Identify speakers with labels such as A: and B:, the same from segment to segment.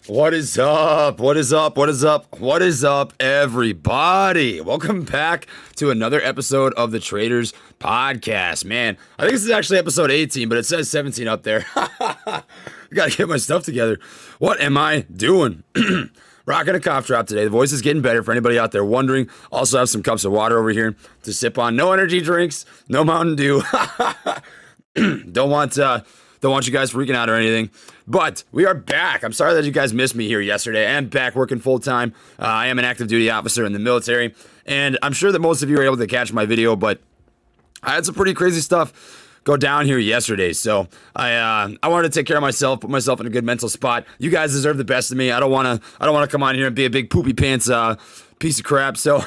A: What is up? What is up? What is up? What is up, everybody? Welcome back to another episode of the Traders Podcast. Man, I think this is actually episode 18, but it says 17 up there. I gotta get my stuff together. What am I doing? Rocking a cough drop today. The voice is getting better for anybody out there wondering. Also have some cups of water over here to sip on. No energy drinks, no Mountain Dew. Don't want you guys freaking out or anything. But we are back. I'm sorry that you guys missed me here yesterday. I am back working full time. I am an active duty officer in the military. And I'm sure that most of you were able to catch my video, but I had some pretty crazy stuff go down here yesterday. So I wanted to take care of myself, put myself in a good mental spot. You guys deserve the best of me. I don't want to come on here and be a big poopy pants piece of crap. So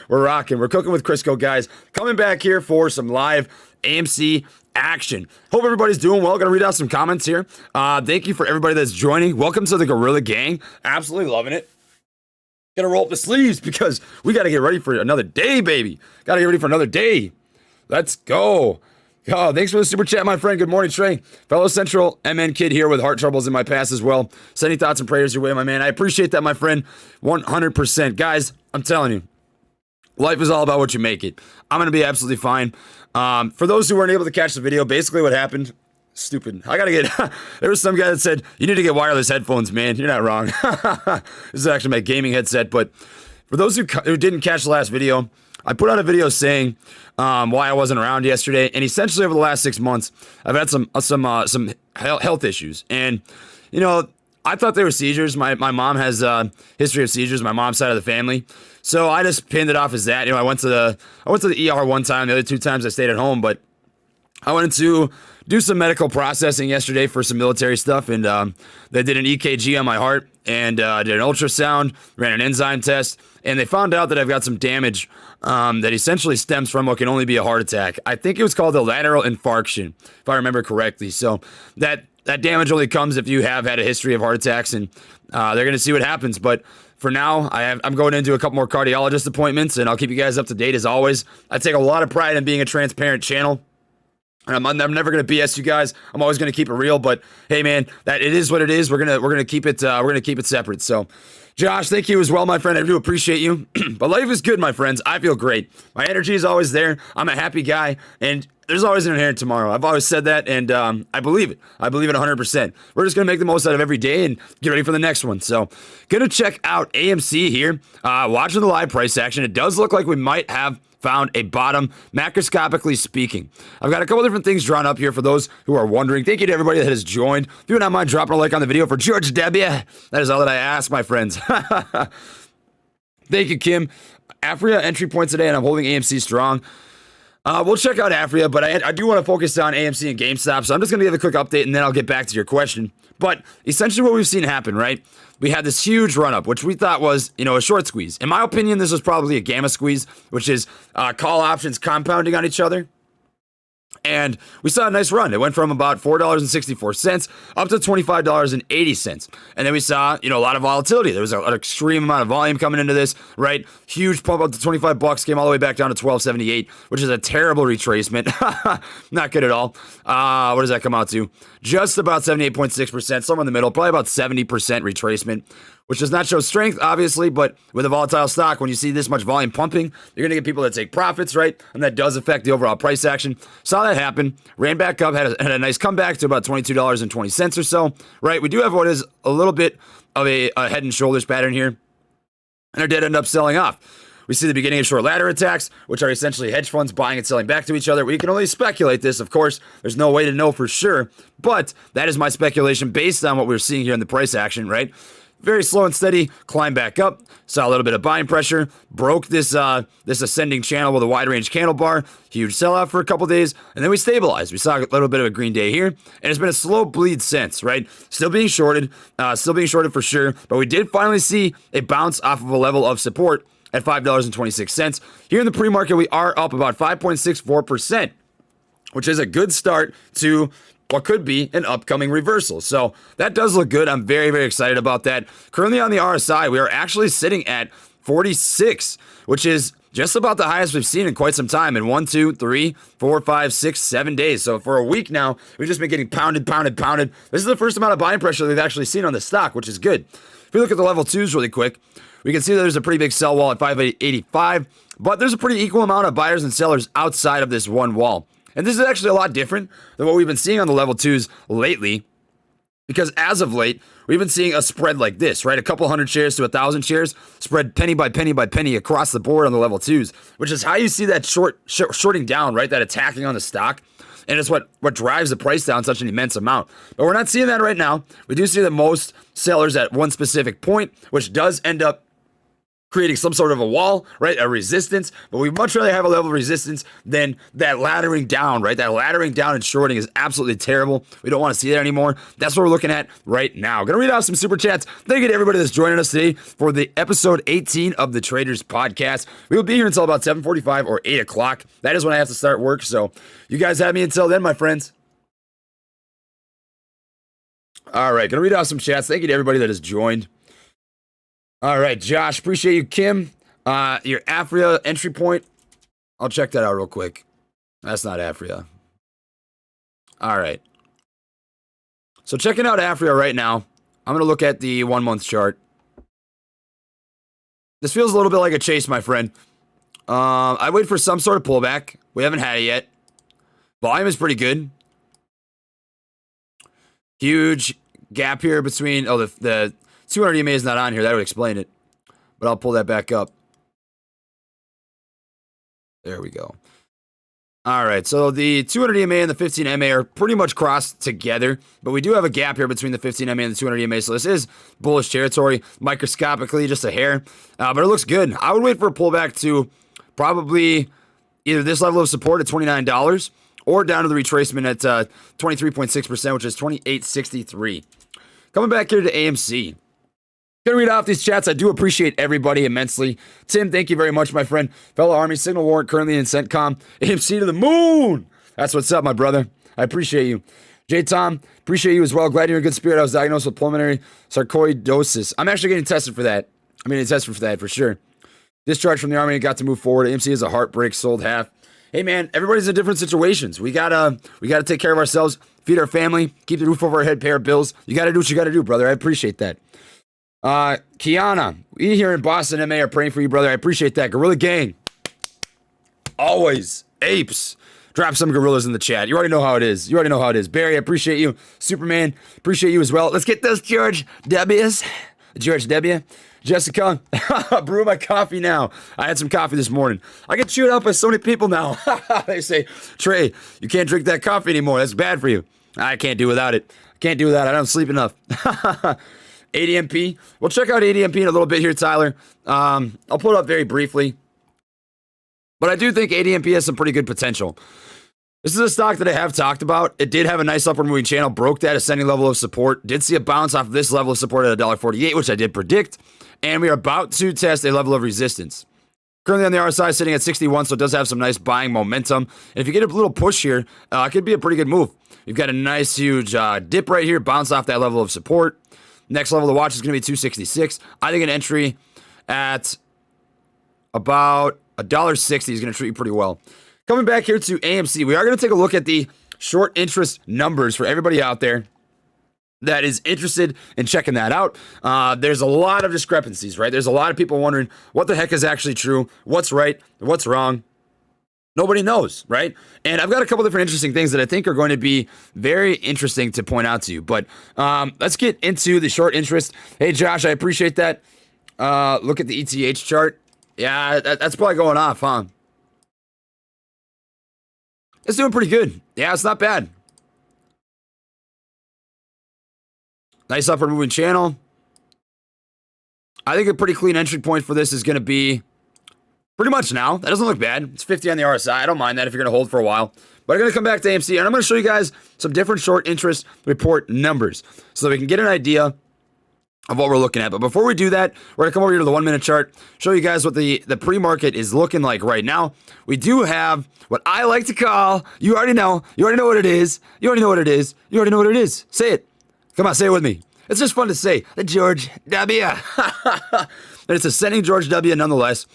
A: we're rocking. We're cooking with Crisco, guys. Coming back here for some live AMC action. Hope everybody's doing well. Gonna read out some comments here. Thank you for everybody that's joining. Welcome to the Gorilla Gang. Absolutely loving it. Gonna roll up the sleeves because we gotta get ready for another day, baby. Gotta get ready for another day. Let's go. Oh, thanks for the super chat, my friend. Good morning, Trey. Fellow Central MN kid here with heart troubles in my past as well. Sending thoughts and prayers your way, my man. I appreciate that, my friend. 100%. Guys, I'm telling you, life is all about what you make it. I'm going to be absolutely fine. For those who weren't able to catch the video, basically what happened, stupid. There was some guy that said, you need to get wireless headphones, man. You're not wrong. This is actually my gaming headset. But for those who didn't catch the last video, I put out a video saying why I wasn't around yesterday. And essentially over the last 6 months, I've had some health issues. And, you know, I thought they were seizures. My mom has a history of seizures, my mom's side of the family. So I just pinned it off as that. You know, I went to the ER one time. The other 2 times I stayed at home. But I went to do some medical processing yesterday for some military stuff. And they did an EKG on my heart and did an ultrasound, ran an enzyme test. And they found out that I've got some damage that essentially stems from what can only be a heart attack. I think it was called a lateral infarction, if I remember correctly. So that damage only comes if you have had a history of heart attacks, and they're going to see what happens. But for now, I'm going into a couple more cardiologist appointments, and I'll keep you guys up to date as always. I take a lot of pride in being a transparent channel. I'm never gonna BS you guys. I'm always gonna keep it real. But hey, man, that it is what it is. We're gonna keep it separate. So, Josh, thank you as well, my friend. I do appreciate you. But life is good, my friends. I feel great. My energy is always there. I'm a happy guy, and there's always an inherent tomorrow. I've always said that, and I believe it. I believe it 100%. We're just gonna make the most out of every day and get ready for the next one. So, gonna check out AMC here. Watching the live price action. It does look like we might have found a bottom, macroscopically speaking. I've got a couple different things drawn up here for those who are wondering. Thank you to everybody that has joined. If you would not mind dropping a like on the video for George W. That is all that I ask, my friends. Thank you, Kim. Afria entry points today, and I'm holding AMC strong. We'll check out Afria, but I do want to focus on AMC and GameStop, so I'm just going to give a quick update, and then I'll get back to your question. But essentially what we've seen happen, right? We had this huge run-up, which we thought was, a short squeeze. In my opinion, this was probably a gamma squeeze, which is call options compounding on each other. And we saw a nice run. It went from about $4.64 up to $25.80. And then we saw, a lot of volatility. There was an extreme amount of volume coming into this, right? Huge pump up to $25, came all the way back down to $12.78, which is a terrible retracement. Not good at all. What does that come out to? Just about 78.6%, somewhere in the middle, probably about 70% retracement, which does not show strength, obviously, but with a volatile stock, when you see this much volume pumping, you're going to get people that take profits, right? And that does affect the overall price action. Saw that happen, ran back up, had a nice comeback to about $22.20 or so, right? We do have what is a little bit of a head and shoulders pattern here, and it did end up selling off. We see the beginning of short ladder attacks, which are essentially hedge funds buying and selling back to each other. We can only speculate this, of course. There's no way to know for sure, but that is my speculation based on what we're seeing here in the price action, right? Very slow and steady, climb back up, saw a little bit of buying pressure, broke this ascending channel with a wide range candle bar, huge sell-off for a couple days, and then we stabilized. We saw a little bit of a green day here, and it's been a slow bleed since, right? Still being shorted for sure, but we did finally see a bounce off of a level of support at $5.26. Here in the pre-market, we are up about 5.64%, which is a good start to what could be an upcoming reversal. So that does look good. I'm very, very excited about that. Currently on the RSI, we are actually sitting at 46, which is just about the highest we've seen in quite some time in 1, 2, 3, 4, 5, 6, 7 days. So for a week now, we've just been getting pounded. This is the first amount of buying pressure we've actually seen on the stock, which is good. If we look at the level 2s really quick, we can see that there's a pretty big sell wall at 585, but there's a pretty equal amount of buyers and sellers outside of this one wall. And this is actually a lot different than what we've been seeing on the level 2s lately, because as of late, we've been seeing a spread like this, right? A couple hundred shares to 1,000 shares, spread penny by penny across the board on the level 2s, which is how you see that shorting down, right? That attacking on the stock. And it's what drives the price down such an immense amount. But we're not seeing that right now. We do see that most sellers at one specific point, which does end up creating some sort of a wall, right? A resistance, but we'd much rather have a level of resistance than that laddering down, right? That laddering down and shorting is absolutely terrible. We don't want to see that anymore. That's what we're looking at right now. Gonna read out some super chats. Thank you to everybody that's joining us today for the episode 18 of the Traders Podcast. We will be here until about 7:45 or 8 o'clock. That is when I have to start work, so you guys have me until then, my friends. All right, gonna read out some chats. Thank you to everybody that has joined. All right, Josh, appreciate you. Kim, your Afria entry point. I'll check that out real quick. That's not Afria. All right. So checking out Afria right now, I'm going to look at the 1 month chart. This feels a little bit like a chase, my friend. I wait for some sort of pullback. We haven't had it yet. Volume is pretty good. Huge gap here between, the 200 EMA is not on here. That would explain it. But I'll pull that back up. There we go. All right, so the 200 EMA and the 15 MA are pretty much crossed together, but we do have a gap here between the 15 MA and the 200 EMA, so this is bullish territory, microscopically, just a hair, but it looks good. I would wait for a pullback to probably either this level of support at $29 or down to the retracement at 23.6%, which is 28.63. Coming back here to AMC. Gonna read off these chats. I do appreciate everybody immensely. Tim, thank you very much, my friend. Fellow Army, Signal Warrant, currently in CENTCOM. AMC to the moon! That's what's up, my brother. I appreciate you. J. Tom, appreciate you as well. Glad you're in good spirit. I was diagnosed with pulmonary sarcoidosis. I'm actually getting tested for that. I'm getting tested for that, for sure. Discharged from the Army and got to move forward. AMC is a heartbreak, sold half. Hey, man, everybody's in different situations. We gotta take care of ourselves, feed our family, keep the roof over our head, pay our bills. You gotta do what you gotta do, brother. I appreciate that. Kiana, we here in Boston, MA, are praying for you, brother. I appreciate that. Gorilla Gang. Always. Apes. Drop some gorillas in the chat. You already know how it is. Barry, I appreciate you. Superman, appreciate you as well. Let's get those George W's. George W. Jessica, brew my coffee now. I had some coffee this morning. I get chewed out by so many people now. They say, Trey, you can't drink that coffee anymore. That's bad for you. I can't do without it. I don't sleep enough. ADMP. We'll check out ADMP in a little bit here, Tyler. I'll pull it up very briefly. But I do think ADMP has some pretty good potential. This is a stock that I have talked about. It did have a nice upward moving channel, broke that ascending level of support, did see a bounce off of this level of support at $1.48, which I did predict, and we are about to test a level of resistance. Currently on the RSI sitting at 61, so it does have some nice buying momentum. And if you get a little push here, it could be a pretty good move. You've got a nice huge dip right here, bounce off that level of support. Next level to watch is going to be 266. I think an entry at about $1.60 is going to treat you pretty well. Coming back here to AMC, we are going to take a look at the short interest numbers for everybody out there that is interested in checking that out. There's a lot of discrepancies, right? There's a lot of people wondering what the heck is actually true, what's right, what's wrong. Nobody knows, right? And I've got a couple different interesting things that I think are going to be very interesting to point out to you. But let's get into the short interest. Hey, Josh, I appreciate that. Look at the ETH chart. Yeah, that's probably going off, huh? It's doing pretty good. Yeah, it's not bad. Nice upward moving channel. I think a pretty clean entry point for this is going to be pretty much now. That doesn't look bad. It's 50 on the RSI. I don't mind that if you're going to hold for a while. But I'm going to come back to AMC, and I'm going to show you guys some different short interest report numbers so that we can get an idea of what we're looking at. But before we do that, we're going to come over here to the 1 minute chart, show you guys what the pre-market is looking like right now. We do have what I like to call, you already know what it is. Say it. Come on, say it with me. It's just fun to say. The George W. And it's ascending George W. nonetheless.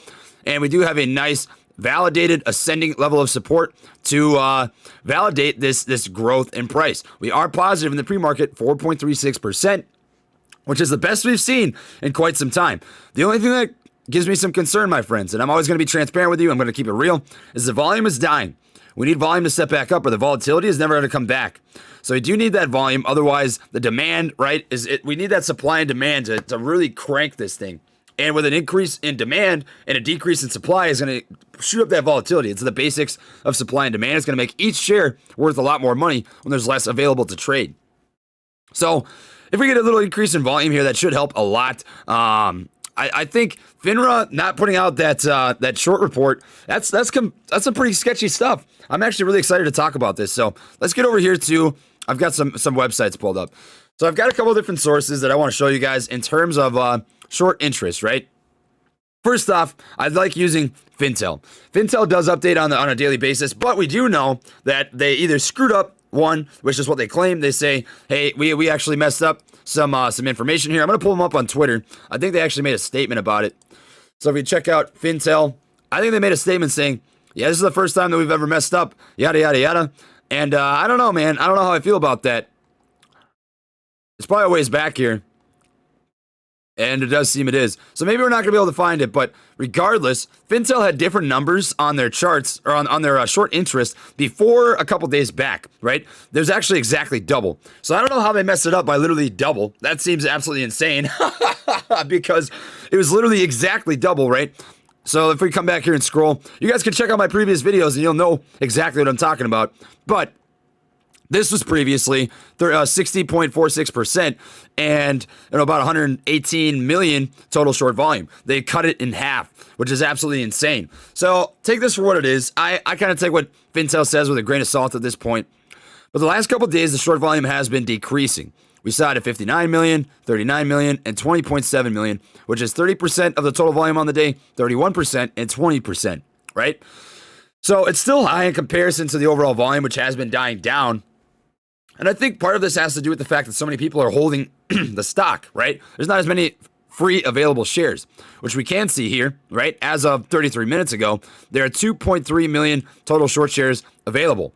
A: and we do have a nice validated ascending level of support to validate this growth in price. We are positive in the pre-market, 4.36%, which is the best we've seen in quite some time. The only thing that gives me some concern, my friends, and I'm always going to be transparent with you, I'm going to keep it real, is the volume is dying. We need volume to step back up, or the volatility is never going to come back. So we do need that volume. Otherwise, the demand, right, we need that supply and demand to really crank this thing. And with an increase in demand and a decrease in supply is going to shoot up that volatility. It's the basics of supply and demand. It's going to make each share worth a lot more money when there's less available to trade. So if we get a little increase in volume here, that should help a lot. I think FINRA not putting out that short report, that's some pretty sketchy stuff. I'm actually really excited to talk about this. So let's get over here to, I've got some websites pulled up. So I've got a couple different sources that I want to show you guys in terms of short interest, right? First off, I like using Fintel. Fintel does update on a daily basis, but we do know that they either screwed up one, which is what they claim. They say, hey, we actually messed up some information here. I'm going to pull them up on Twitter. I think they actually made a statement about it. So if you check out Fintel, I think they made a statement saying, yeah, this is the first time that we've ever messed up, yada, yada, yada. And I don't know, man. I don't know how I feel about that. It's probably a ways back here. And it does seem it is. So maybe we're not going to be able to find it. But regardless, Fintel had different numbers on their charts, or on their short interest before a couple days back, right? There's actually exactly double. So I don't know how they messed it up by literally double. That seems absolutely insane because it was literally exactly double, right? So if we come back here and scroll, you guys can check out my previous videos and you'll know exactly what I'm talking about. But this was previously 60.46% and about 118 million total short volume. They cut it in half, which is absolutely insane. So take this for what it is. I kind of take what Fintel says with a grain of salt at this point. But the last couple of days, the short volume has been decreasing. We saw it at 59 million, 39 million, and 20.7 million, which is 30% of the total volume on the day, 31%, and 20%, right? So it's still high in comparison to the overall volume, which has been dying down. And I think part of this has to do with the fact that so many people are holding the stock, right? There's not as many free available shares, which we can see here, right? As of 33 minutes ago, there are 2.3 million total short shares available.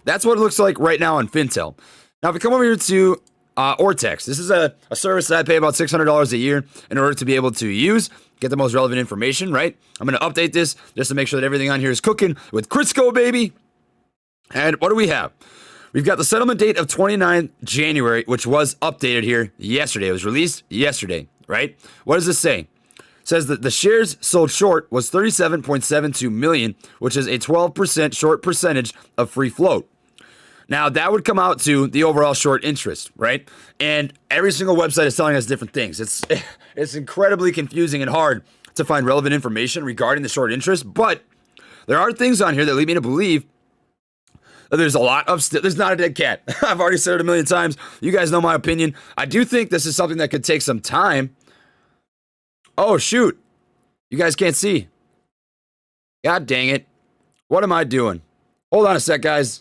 A: That's what it looks like right now on Fintel. Now, if we come over here to Ortex, this is a service that I pay about $600 a year in order to be able to use, get the most relevant information, right? I'm going to update this just to make sure that everything on here is cooking with Crisco, baby. And what do we have? We've got the settlement date of 29 January, which was updated here yesterday. It was released yesterday, right? What does this say? It says that the shares sold short was 37.72 million, which is a 12% short percentage of free float. Now, that would come out to the overall short interest, right? And every single website is telling us different things. It's incredibly confusing and hard to find relevant information regarding the short interest, but there are things on here that lead me to believe there's a lot of there's not a dead cat. I've already said it a million times. You guys know my opinion. I do think this is something that could take some time. Oh, shoot. You guys can't see. God dang it. What am I doing? Hold on a sec, guys.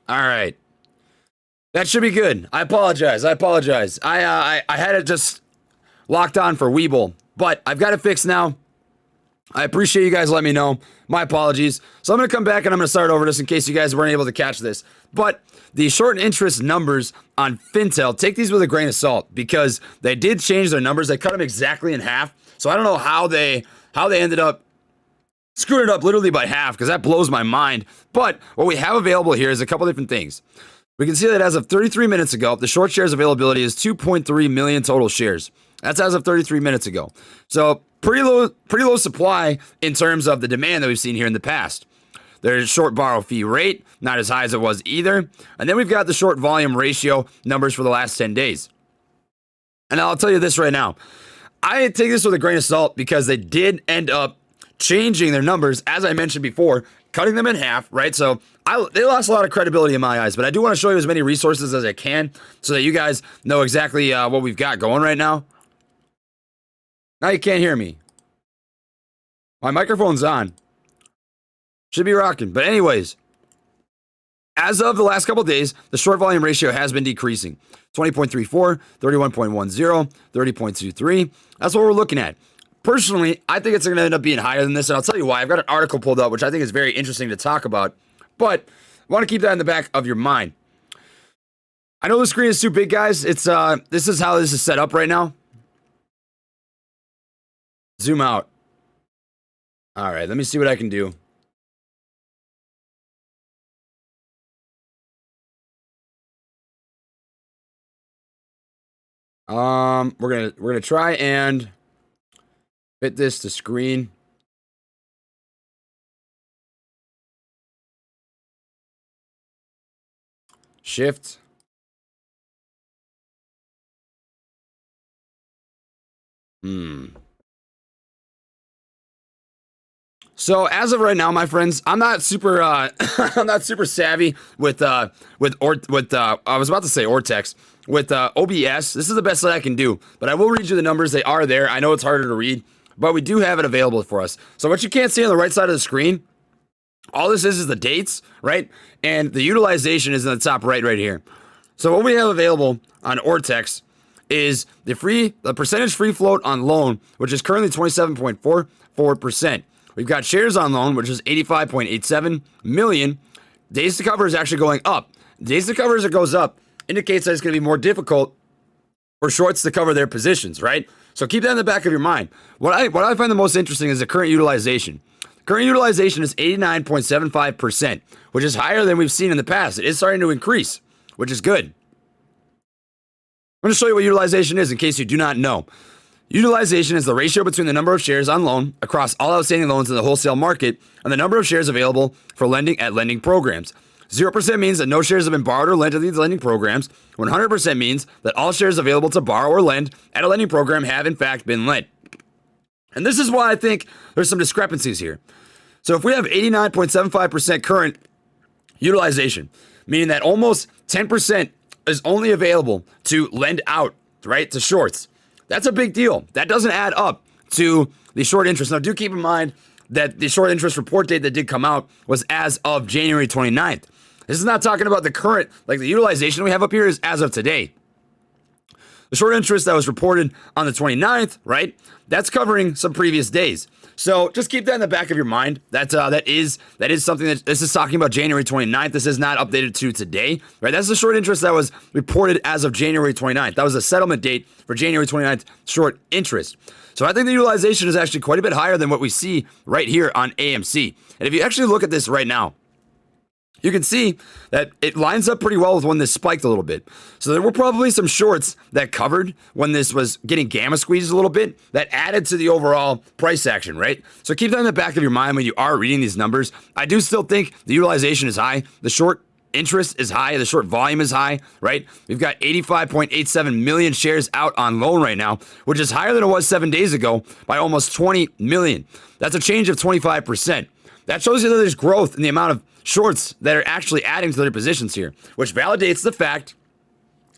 A: All right. That should be good. I apologize. I had it just locked on for Weeble, but I've got it fixed now. I appreciate you guys letting me know. My apologies. So I'm going to come back and I'm going to start over just in case you guys weren't able to catch this. But the short interest numbers on Fintel, take these with a grain of salt because they did change their numbers. They cut them exactly in half. So I don't know how they ended up screwing it up literally by half because that blows my mind. But what we have available here is a couple different things. We can see that as of 33 minutes ago, the short shares availability is 2.3 million total shares. That's as of 33 minutes ago. So pretty low supply in terms of the demand that we've seen here in the past. There's short borrow fee rate, not as high as it was either. And then we've got the short volume ratio numbers for the last 10 days. And I'll tell you this right now. I take this with a grain of salt because they did end up changing their numbers, as I mentioned before, cutting them in half, right? So they lost a lot of credibility in my eyes, but I do want to show you as many resources as I can so that you guys know exactly what we've got going right now. Now you can't hear me. My microphone's on. Should be rocking. But anyways, As of the last couple of days, the short volume ratio has been decreasing. 20.34, 31.10, 30.23. That's what we're looking at. Personally, I think it's going to end up being higher than this, and I'll tell you why. I've got an article pulled up, which I think is very interesting to talk about, but I want to keep that in the back of your mind. I know the screen is too big, guys. This is how this is set up right now. Zoom out. All right, let me see what I can do. We're gonna try and fit this to screen. Shift. So as of right now, my friends, I'm not super I'm not super savvy with I was about to say Ortex with OBS. This is the best that I can do, but I will read you the numbers. They are there. I know it's harder to read, but we do have it available for us. So what you can't see on the right side of the screen, all this is the dates, right? And the utilization is in the top right here. So what we have available on Ortex is the percentage free float on loan, which is currently 27.44%. We've got shares on loan, which is 85.87 million. Days to cover is actually going up. Days to cover as it goes up indicates that it's going to be more difficult for shorts to cover their positions, right? So keep that in the back of your mind. What I find the most interesting is the current utilization. Current utilization is 89.75%, which is higher than we've seen in the past. It is starting to increase, which is good. I'm going to show you what utilization is in case you do not know. Utilization is the ratio between the number of shares on loan across all outstanding loans in the wholesale market and the number of shares available for lending at lending programs. 0% means that no shares have been borrowed or lent to these lending programs. 100% means that all shares available to borrow or lend at a lending program have in fact been lent. And this is why I think there's some discrepancies here. So if we have 89.75% current utilization, meaning that almost 10% is only available to lend out, right, to shorts. That's a big deal. That doesn't add up to the short interest. Now, do keep in mind that the short interest report date that did come out was as of January 29th. This is not talking about the current, like the utilization we have up here is as of today. The short interest that was reported on the 29th, right, that's covering some previous days. So just keep that in the back of your mind. That is something that this is talking about January 29th. This is not updated to today, right? That's the short interest that was reported as of January 29th. That was a settlement date for January 29th short interest. So I think the utilization is actually quite a bit higher than what we see right here on AMC. And if you actually look at this right now, you can see that it lines up pretty well with when this spiked a little bit. So there were probably some shorts that covered when this was getting gamma squeezed a little bit that added to the overall price action, right? So keep that in the back of your mind when you are reading these numbers. I do still think the utilization is high. The short interest is high. The short volume is high, right? We've got 85.87 million shares out on loan right now, which is higher than it was 7 days ago by almost 20 million. That's a change of 25%. That shows you that there's growth in the amount of shorts that are actually adding to their positions here, which validates the fact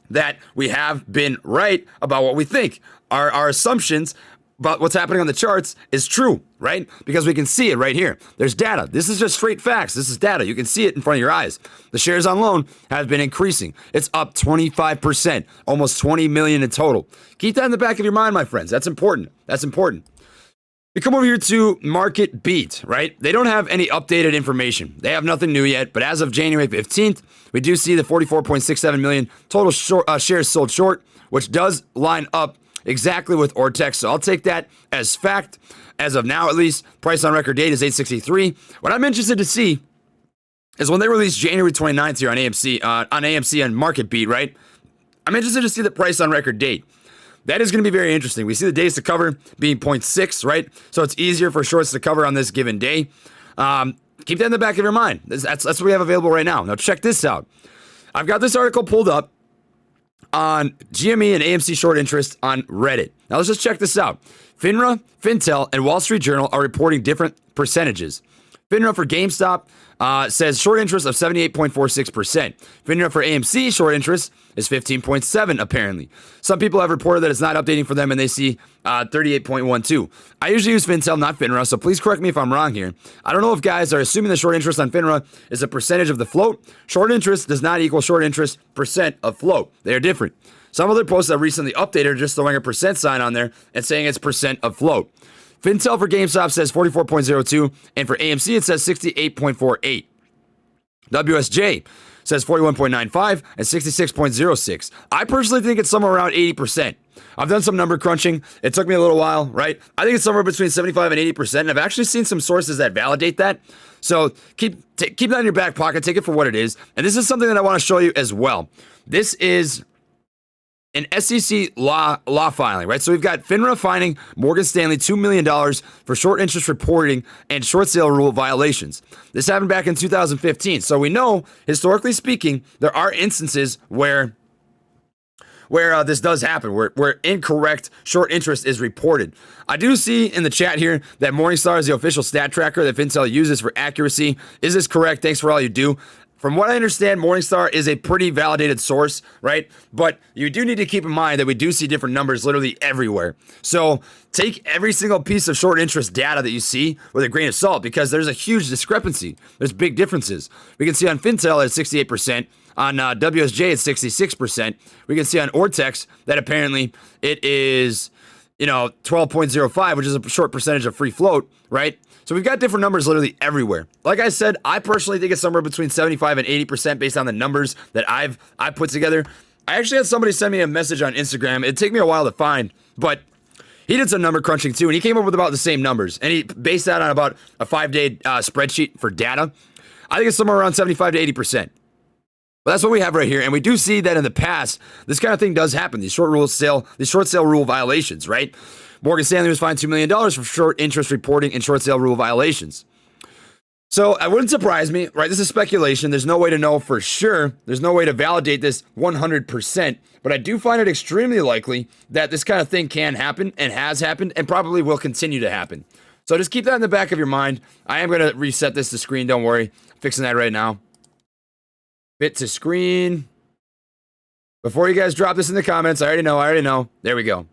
A: that we have been right about what we think. Our assumptions about what's happening on the charts is true, right? Because we can see it right here. There's data. This is just straight facts. This is data. You can see it in front of your eyes. The shares on loan have been increasing. It's up 25%, almost 20 million in total. Keep that in the back of your mind, my friends. That's important. That's important. We come over here to Market Beat, right? They don't have any updated information. They have nothing new yet, but as of January 15th, we do see the 44.67 million total shares sold short, which does line up exactly with Ortex. So I'll take that as fact. As of now, at least, price on record date is 863. What I'm interested to see is when they release January 29th here on AMC and Market Beat, right? I'm interested to see the price on record date. That is going to be very interesting. We see the days to cover being 0.6, right? So it's easier for shorts to cover on this given day. Keep that in the back of your mind. That's what we have available right now. Now check this out. I've got this article pulled up on GME and AMC short interest on Reddit. Now let's just check this out. FINRA, Fintel, and Wall Street Journal are reporting different percentages. FINRA for GameStop says short interest of 78.46%. FINRA for AMC short interest is 15.7 apparently. Some people have reported that it's not updating for them and they see 38.12. I usually use FinTel, not FINRA, so please correct me if I'm wrong here. I don't know if guys are assuming the short interest on FINRA is a percentage of the float. Short interest does not equal short interest percent of float. They are different. Some other posts that recently updated are just throwing a percent sign on there and saying it's percent of float. FinTel for GameStop says 44.02, and for AMC it says 68.48. WSJ says 41.95 and 66.06. I personally think it's somewhere around 80%. I've done some number crunching. It took me a little while, right? I think it's somewhere between 75 and 80%, and I've actually seen some sources that validate that. So keep that in your back pocket. Take it for what it is. And this is something that I want to show you as well. This is an SEC law filing, right? So we've got FINRA fining Morgan Stanley $2 million for short interest reporting and short sale rule violations. This happened back in 2015. So we know, historically speaking, there are instances where this does happen, where incorrect short interest is reported. I do see in the chat here that Morningstar is the official stat tracker that FinTel uses for accuracy. Is this correct? Thanks for all you do. From what I understand, Morningstar is a pretty validated source, right? But you do need to keep in mind that we do see different numbers literally everywhere. So take every single piece of short interest data that you see with a grain of salt, because there's a huge discrepancy. There's big differences. We can see on FinTel at 68%, on WSJ at 66%. We can see on Ortex that apparently it is, 12.05, which is a short percentage of free float, right? So we've got different numbers literally everywhere. Like I said, I personally think it's somewhere between 75 and 80% based on the numbers that I put together. I actually had somebody send me a message on Instagram. It'd take me a while to find, but he did some number crunching too, and he came up with about the same numbers. And he based that on about a 5-day spreadsheet for data. I think it's somewhere around 75 to 80%. But that's what we have right here, and we do see that in the past, this kind of thing does happen. These short sale rule violations, right? Morgan Stanley was fined $2 million for short interest reporting and short sale rule violations. So it wouldn't surprise me, right? This is speculation. There's no way to know for sure. There's no way to validate this 100%. But I do find it extremely likely that this kind of thing can happen and has happened and probably will continue to happen. So just keep that in the back of your mind. I am going to reset this to screen. Don't worry. Fixing that right now. Bit to screen. Before you guys drop this in the comments, I already know. There we go.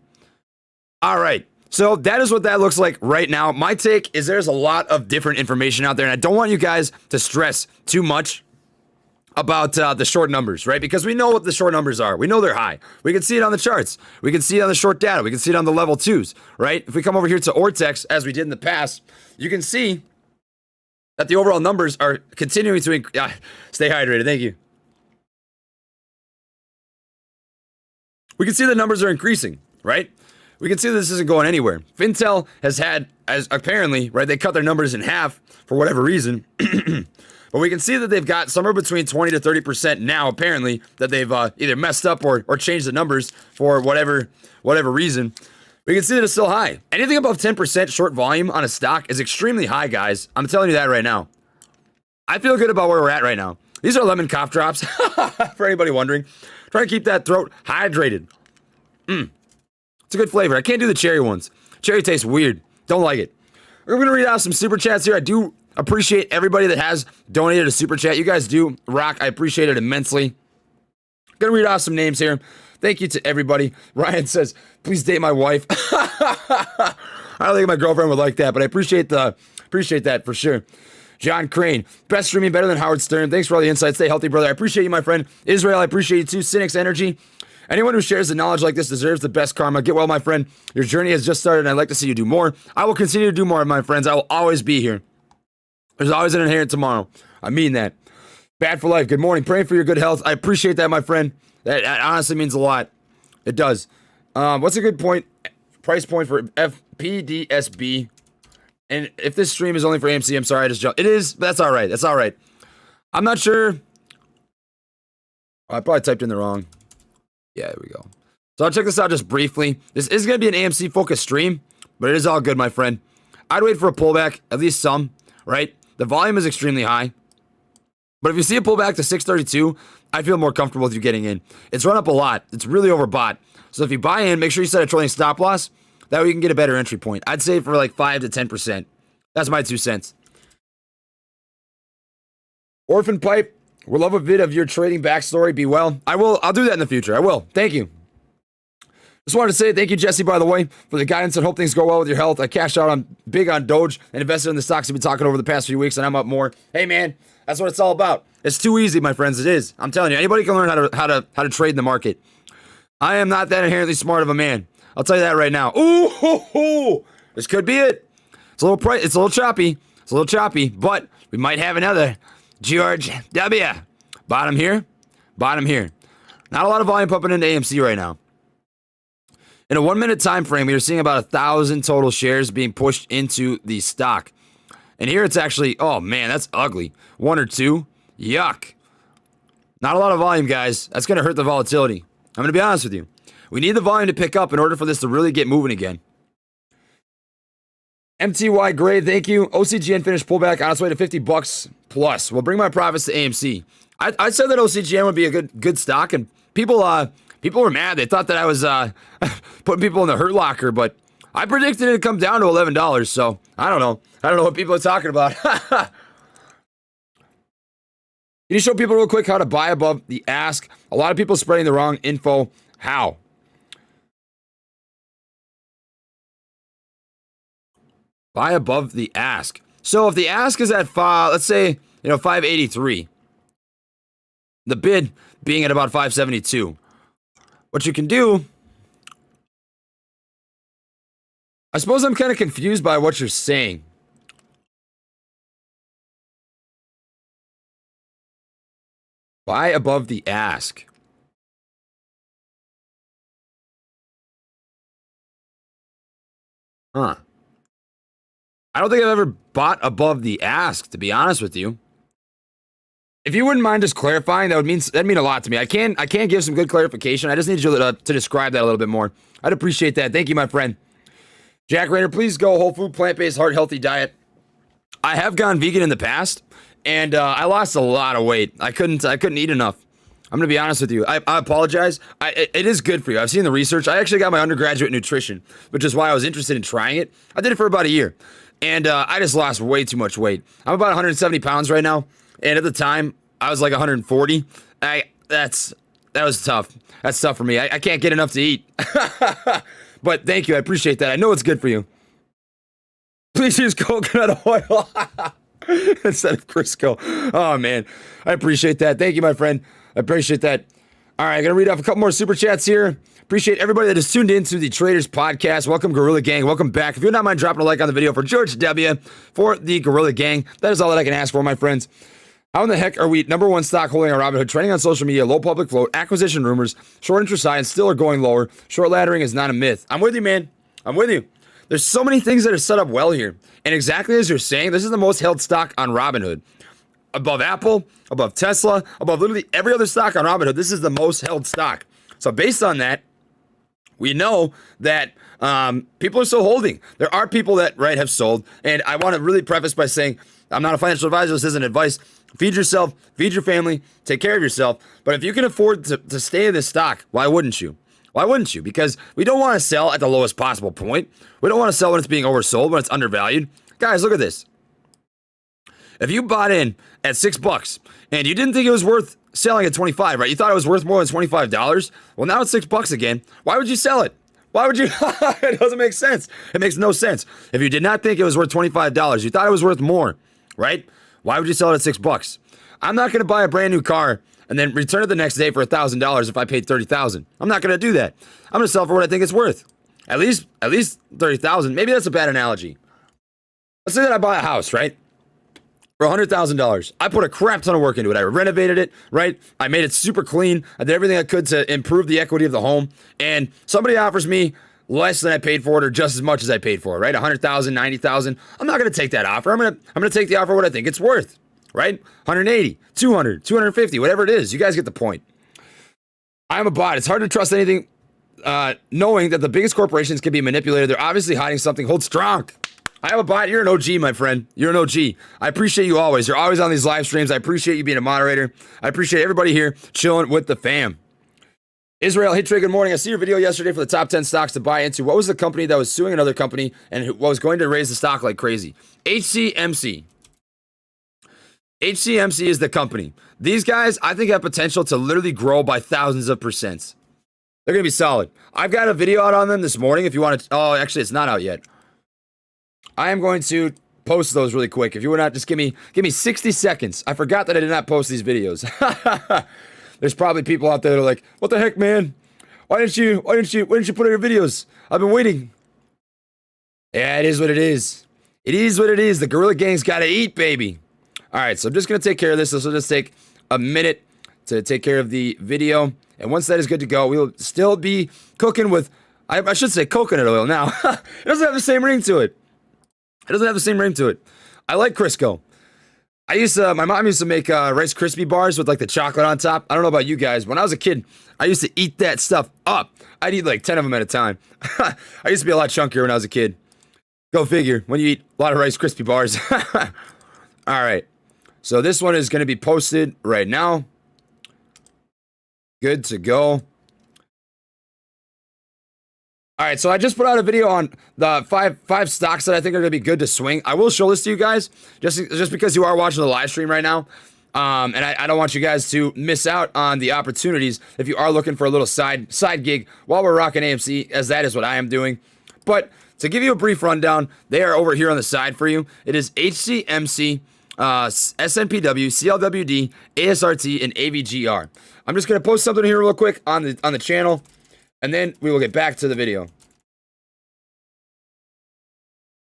A: All right. So that is what that looks like right now. My take is there's a lot of different information out there, and I don't want you guys to stress too much about the short numbers, right? Because we know what the short numbers are. We know they're high. We can see it on the charts. We can see it on the short data. We can see it on the level 2s, right? If we come over here to Ortex, as we did in the past, you can see that the overall numbers are continuing to stay hydrated. Thank you. We can see the numbers are increasing, right? We can see this isn't going anywhere. FinTel has had, as apparently, right, they cut their numbers in half for whatever reason. But we can see that they've got somewhere between 20 to 30% now, apparently, that they've either messed up or changed the numbers for whatever reason. We can see that it's still high. Anything above 10% short volume on a stock is extremely high, guys. I'm telling you that right now. I feel good about where we're at right now. These are lemon cough drops, for anybody wondering. Trying to keep that throat hydrated. It's a good flavor. I can't do the cherry ones. Cherry tastes weird. Don't like it. We're going to read out some super chats here. I do appreciate everybody that has donated a super chat. You guys do rock. I appreciate it immensely. Going to read off some names here. Thank you to everybody. Ryan says, please date my wife. I don't think my girlfriend would like that, but I appreciate that for sure. John Crane, best streaming, better than Howard Stern. Thanks for all the insights. Stay healthy, brother. I appreciate you, my friend. Israel, I appreciate you too. Cynics Energy. Anyone who shares the knowledge like this deserves the best karma. Get well, my friend. Your journey has just started, and I'd like to see you do more. I will continue to do more, my friends. I will always be here. There's always an inherent tomorrow. I mean that. Bad for life. Good morning. Praying for your good health. I appreciate that, my friend. That honestly means a lot. It does. What's a good price point for FPDSB? And if this stream is only for AMC, I'm sorry I just jumped. It is, but that's all right. That's all right. I'm not sure. I probably typed in the wrong. Yeah, there we go. So I'll check this out just briefly. This is going to be an AMC focused stream, but it is all good, my friend. I'd wait for a pullback, at least some, right? The volume is extremely high. But if you see a pullback to 632, I feel more comfortable with you getting in. It's run up a lot. It's really overbought. So if you buy in, make sure you set a trailing stop loss. That way you can get a better entry point. I'd say for like 5 to 10%. That's my 2 cents. Orphan Pipe, we'll love a bit of your trading backstory. Be well. I'll do that in the future. I will. Thank you. Just wanted to say thank you, Jesse, by the way, for the guidance and hope things go well with your health. I cashed out big on Doge and invested in the stocks we've been talking over the past few weeks, and I'm up more. Hey, man, that's what it's all about. It's too easy, my friends. It is. I'm telling you, anybody can learn how to trade in the market. I am not that inherently smart of a man. I'll tell you that right now. Ooh, this could be it. It's a little choppy, but we might have another George W. Bottom here. Not a lot of volume pumping into AMC right now. In a 1 minute time frame, you're seeing about 1,000 total shares being pushed into the stock. And here it's actually, oh man, that's ugly. 1 or 2. Yuck. Not a lot of volume, guys. That's going to hurt the volatility. I'm going to be honest with you. We need the volume to pick up in order for this to really get moving again. MTY Gray, thank you. OCGN finished pullback on its way to $50 plus. We'll bring my profits to AMC. I said that OCGN would be a good stock, and people were mad. They thought that I was putting people in the hurt locker, but I predicted it to come down to $11, so I don't know. I don't know what people are talking about. Can you show people real quick how to buy above the ask? A lot of people spreading the wrong info. How? Buy above the ask. So if the ask is at let's say, 583, the bid being at about 572, what you can do, I suppose I'm kind of confused by what you're saying. Buy above the ask. Huh. I don't think I've ever bought above the ask, to be honest with you. If you wouldn't mind just clarifying, that'd mean a lot to me. I can give some good clarification. I just need you to describe that a little bit more. I'd appreciate that. Thank you, my friend. Jack Raider, please go whole food, plant-based, heart-healthy diet. I have gone vegan in the past, and I lost a lot of weight. I couldn't eat enough. I'm going to be honest with you. I apologize. It is good for you. I've seen the research. I actually got my undergraduate in nutrition, which is why I was interested in trying it. I did it for about a year, and I just lost way too much weight. I'm about 170 pounds right now, and at the time, I was like 140. That was tough. That's tough for me. I can't get enough to eat. But thank you. I appreciate that. I know it's good for you. Please use coconut oil instead of Crisco. Oh, man. I appreciate that. Thank you, my friend. I appreciate that. All right, I'm going to read off a couple more super chats here. Appreciate everybody that has tuned in to the Traders Podcast. Welcome, Gorilla Gang. Welcome back. If you would not mind dropping a like on the video for George W. for the Gorilla Gang, that is all that I can ask for, my friends. How in the heck are we number one stock holding on Robinhood, trending on social media, low public float, acquisition rumors, short interest high, and still are going lower? Short laddering is not a myth. I'm with you, man. I'm with you. There's so many things that are set up well here. And exactly as you're saying, this is the most held stock on Robinhood. Above Apple, above Tesla, above literally every other stock on Robinhood, this is the most held stock. So based on that, we know that people are still holding. There are people that, have sold. And I want to really preface by saying, I'm not a financial advisor. This isn't advice. Feed yourself, feed your family, take care of yourself. But if you can afford to stay in this stock, why wouldn't you? Why wouldn't you? Because we don't want to sell at the lowest possible point. We don't want to sell when it's being oversold, when it's undervalued. Guys, look at this. If you bought in at $6 and you didn't think it was worth selling at 25, right? You thought it was worth more than $25. Well, now it's $6 again. Why would you sell it? Why would you? It doesn't make sense. It makes no sense. If you did not think it was worth $25, you thought it was worth more, right? Why would you sell it at $6? I'm not going to buy a brand new car and then return it the next day for $1,000 if I paid $30,000. I'm not going to do that. I'm going to sell for what I think it's worth. At least $30,000. Maybe that's a bad analogy. Let's say that I buy a house, right? For $100,000. I put a crap ton of work into it. I renovated it, right? I made it super clean. I did everything I could to improve the equity of the home. And somebody offers me less than I paid for it or just as much as I paid for it, right? $100,000, $90,000. I'm not going to take that offer. I'm going to take the offer what I think it's worth, right? 180, 200, 250, whatever it is. You guys get the point. I'm a bot. It's hard to trust anything knowing that the biggest corporations can be manipulated. They're obviously hiding something. Hold strong. I have a bot. You're an OG, my friend. You're an OG. I appreciate you always. You're always on these live streams. I appreciate you being a moderator. I appreciate everybody here chilling with the fam. Israel, hey Trey, good morning. I see your video yesterday for the top 10 stocks to buy into. What was the company that was suing another company and was going to raise the stock like crazy? HCMC. HCMC is the company. These guys, I think, have potential to literally grow by thousands of percents. They're going to be solid. I've got a video out on them this morning if you want to. Oh, actually, it's not out yet. I am going to post those really quick. If you would not, just give me 60 seconds. I forgot that I did not post these videos. There's probably people out there that are like, what the heck, man? Why didn't you put out your videos? I've been waiting. Yeah, it is what it is. It is what it is. The Gorilla Gang's got to eat, baby. All right, so I'm just going to take care of this. This will just take a minute to take care of the video. And once that is good to go, we'll still be cooking with, I should say coconut oil now. It doesn't have the same ring to it. It doesn't have the same ring to it. I like Crisco. My mom used to make Rice Krispie bars with like the chocolate on top. I don't know about you guys. When I was a kid, I used to eat that stuff up. I'd eat like 10 of them at a time. I used to be a lot chunkier when I was a kid. Go figure, when you eat a lot of Rice Krispie bars. All right. So this one is going to be posted right now. Good to go. All right, so I just put out a video on the five stocks that I think are going to be good to swing. I will show this to you guys just because you are watching the live stream right now. And I don't want you guys to miss out on the opportunities if you are looking for a little side gig while we're rocking AMC, as that is what I am doing. But to give you a brief rundown, they are over here on the side for you. It is HCMC, SNPW, CLWD, ASRT, and AVGR. I'm just going to post something here real quick on the channel, and then we will get back to the video.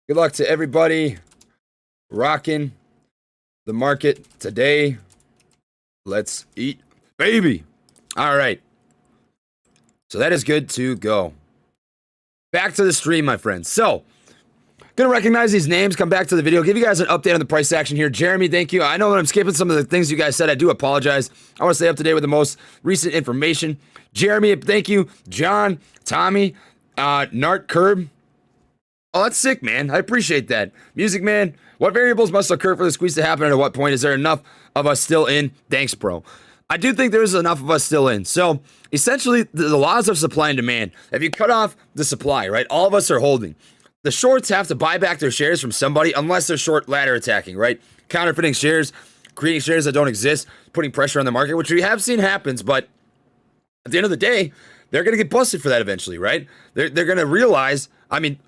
A: Good luck to everybody rocking the market today. Let's eat, baby. All right. So that is good to go. Back to the stream, my friends. So, gonna recognize these names, come back to the video, give you guys an update on the price action here. Jeremy, thank you. I know that I'm skipping some of the things you guys said. I do apologize. I want to stay up to date with the most recent information. Jeremy, thank you. John, Tommy, Nart Curb. Oh, that's sick, man. I appreciate that. Music Man, what variables must occur for the squeeze to happen, and at what point is there enough of us still in? Thanks, bro. I do think there's enough of us still in. So, essentially, the laws of supply and demand. If you cut off the supply, right, all of us are holding. The shorts have to buy back their shares from somebody unless they're short ladder attacking, right? Counterfeiting shares, creating shares that don't exist, putting pressure on the market, which we have seen happens, but at the end of the day, they're going to get busted for that eventually, right? They're going to realize, I mean,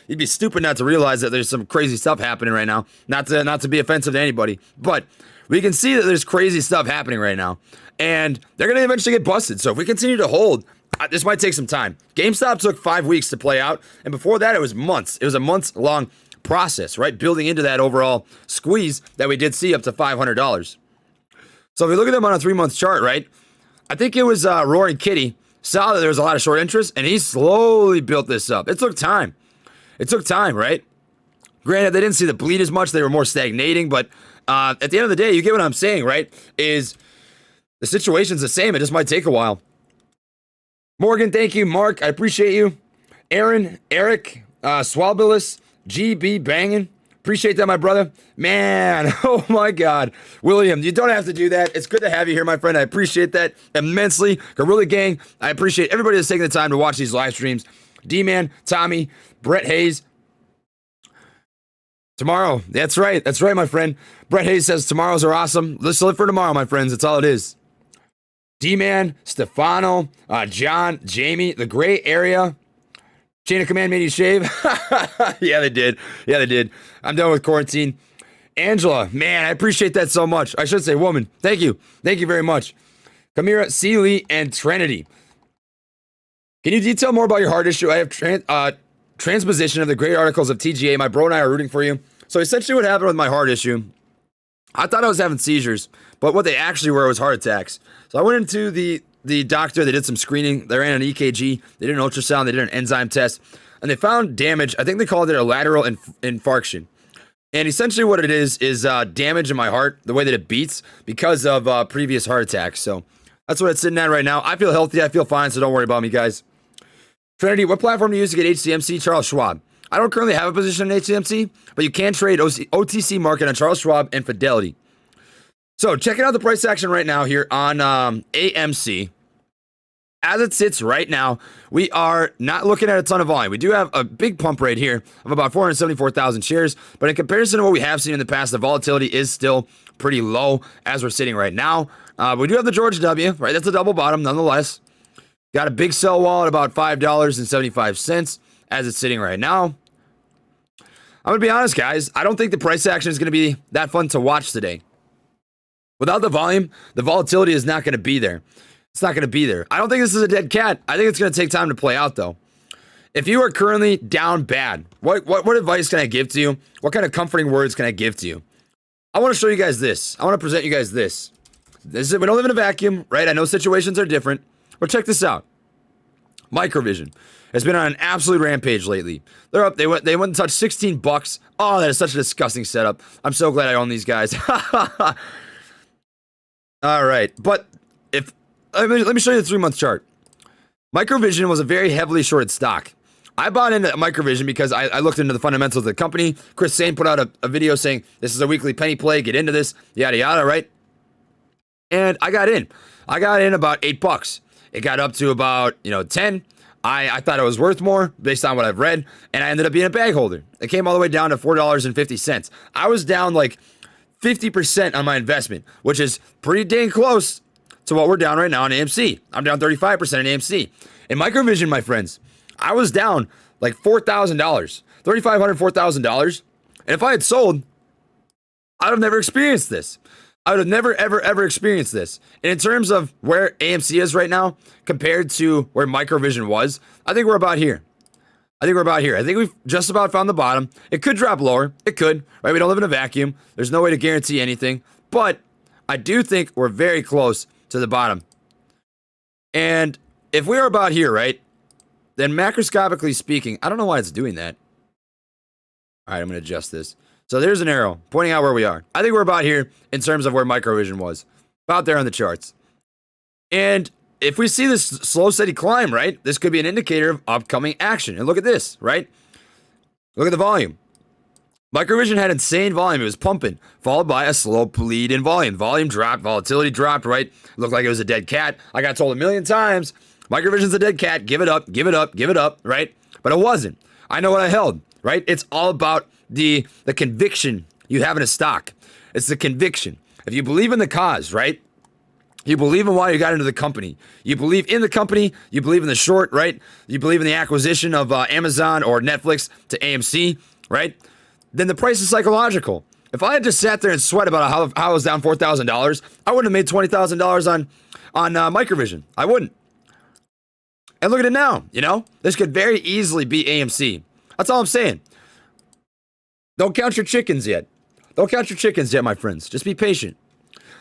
A: you'd be stupid not to realize that there's some crazy stuff happening right now. Not to be offensive to anybody, but we can see that there's crazy stuff happening right now, and they're going to eventually get busted. So if we continue to hold, this might take some time. GameStop took 5 weeks to play out, and before that, it was months. It was a months-long process, right? Building into that overall squeeze that we did see up to $500. So if we look at them on a 3-month chart, right? I think it was Roaring Kitty saw that there was a lot of short interest, and he slowly built this up. It took time. It took time, right? Granted, they didn't see the bleed as much. They were more stagnating, but at the end of the day, you get what I'm saying, right? Is the situation's the same. It just might take a while. Morgan, thank you. Mark, I appreciate you. Aaron, Eric, Swalbilus, GB Bangin'. Appreciate that, my brother. Man, oh my God. William, you don't have to do that. It's good to have you here, my friend. I appreciate that immensely. Gorilla Gang, I appreciate everybody that's taking the time to watch these live streams. D-Man, Tommy, Brett Hayes. Tomorrow. That's right, my friend. Brett Hayes says tomorrows are awesome. Let's live for tomorrow, my friends. That's all it is. D-Man, Stefano, John, Jamie, The Gray Area. Chain of Command made you shave? Yeah, they did. I'm done with quarantine. Angela, man, I appreciate that so much. I should say woman. Thank you. Thank you very much. Kamira, Seeley, and Trinity. Can you detail more about your heart issue? I have transposition of the great articles of TGA. My bro and I are rooting for you. So essentially what happened with my heart issue, I thought I was having seizures, but what they actually were was heart attacks. So I went into the doctor, they did some screening, they ran an EKG, they did an ultrasound, they did an enzyme test, and they found damage. I think they called it a lateral infarction. And essentially what it is damage in my heart, the way that it beats, because of previous heart attacks. So that's what it's sitting at right now. I feel healthy, I feel fine, so don't worry about me, guys. Trinity, what platform do you use to get HCMC? Charles Schwab. I don't currently have a position in HCMC, but you can trade OTC market on Charles Schwab and Fidelity. So checking out the price action right now here on AMC. As it sits right now, we are not looking at a ton of volume. We do have a big pump rate here of about 474,000 shares, but in comparison to what we have seen in the past, the volatility is still pretty low as we're sitting right now. We do have the George W, right? That's a double bottom nonetheless. Got a big sell wall at about $5.75 as it's sitting right now. I'm going to be honest, guys. I don't think the price action is going to be that fun to watch today. Without the volume, the volatility is not going to be there. It's not going to be there. I don't think this is a dead cat. I think it's going to take time to play out, though. If you are currently down bad, what advice can I give to you? What kind of comforting words can I give to you? I want to show you guys this. I want to present you guys this. We don't live in a vacuum, right? I know situations are different, but check this out. Microvision has been on an absolute rampage lately. They're up. They went and touched $16. Oh, that is such a disgusting setup. I'm so glad I own these guys. All right, but let me show you the 3-month chart. Microvision was a very heavily shorted stock. I bought into Microvision because I looked into the fundamentals of the company. Chris Sane put out a video saying this is a weekly penny play. Get into this, yada yada, right? And I got in. I got in about $8. It got up to about 10. I thought it was worth more based on what I've read, and I ended up being a bag holder. It came all the way down to $4.50. I was down like 50% on my investment, which is pretty dang close to what we're down right now on AMC. I'm down 35% on AMC. In Microvision, my friends, I was down like $4,000, $3,500, $4,000. And if I had sold, I would have never experienced this. I would have never, ever, ever experienced this. And in terms of where AMC is right now compared to where Microvision was, I think we're about here. I think we've just about found the bottom. It could drop lower. It could, right? We don't live in a vacuum. There's no way to guarantee anything. But I do think we're very close to the bottom. And if we are about here, right, then macroscopically speaking, I don't know why it's doing that. All right, I'm going to adjust this. So there's an arrow pointing out where we are. I think we're about here in terms of where Microvision was. About there on the charts. And if we see this slow, steady climb, right, this could be an indicator of upcoming action. And look at this, right? Look at the volume. Microvision had insane volume. It was pumping, followed by a slow bleed in volume. Volume dropped, volatility dropped, right? Looked like it was a dead cat. I got told a million times, Microvision's a dead cat. Give it up, give it up, give it up, right? But it wasn't. I know what I held, right? It's all about the conviction you have in a stock. It's the conviction. If you believe in the cause, right? You believe in why you got into the company. You believe in the company. You believe in the short, right? You believe in the acquisition of Amazon or Netflix to AMC, right? Then the price is psychological. If I had just sat there and sweat about how I was down $4,000, I wouldn't have made $20,000 on Microvision. I wouldn't. And look at it now, This could very easily be AMC. That's all I'm saying. Don't count your chickens yet. Don't count your chickens yet, my friends. Just be patient.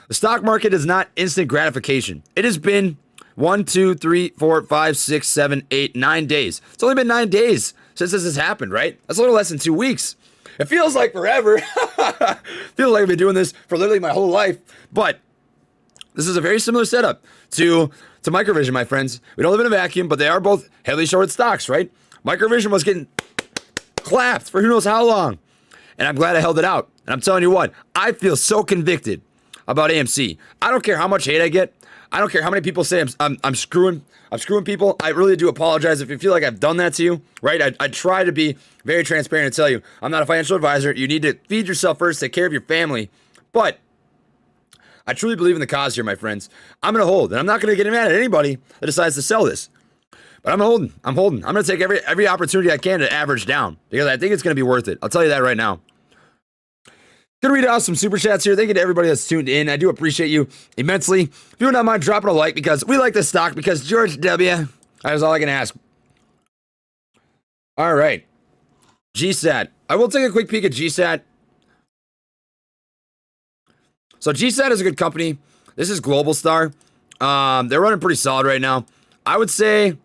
A: The stock market is not instant gratification. It has been 1, 2, 3, 4, 5, 6, 7, 8, 9 days. It's only been 9 days since this has happened, right? That's a little less than 2 weeks. It feels like forever. Feels like I've been doing this for literally my whole life. But this is a very similar setup to Microvision, my friends. We don't live in a vacuum, but they are both heavily shorted stocks, right? Microvision was getting clapped for who knows how long. And I'm glad I held it out. And I'm telling you what, I feel so convicted about AMC. I don't care how much hate I get. I don't care how many people say I'm screwing people. I really do apologize if you feel like I've done that to you, right? I try to be very transparent and tell you I'm not a financial advisor. You need to feed yourself first, take care of your family. But I truly believe in the cause here, my friends. I'm going to hold, and I'm not going to get mad at anybody that decides to sell this. But I'm holding. I'm going to take every opportunity I can to average down because I think it's going to be worth it. I'll tell you that right now. Gonna read out some super chats here. Thank you to everybody that's tuned in. I do appreciate you immensely. If you would not mind dropping a like because we like this stock because George W. That is all I can ask. All right. GSAT. I will take a quick peek at GSAT. So GSAT is a good company. This is Global Star. They're running pretty solid right now. I would say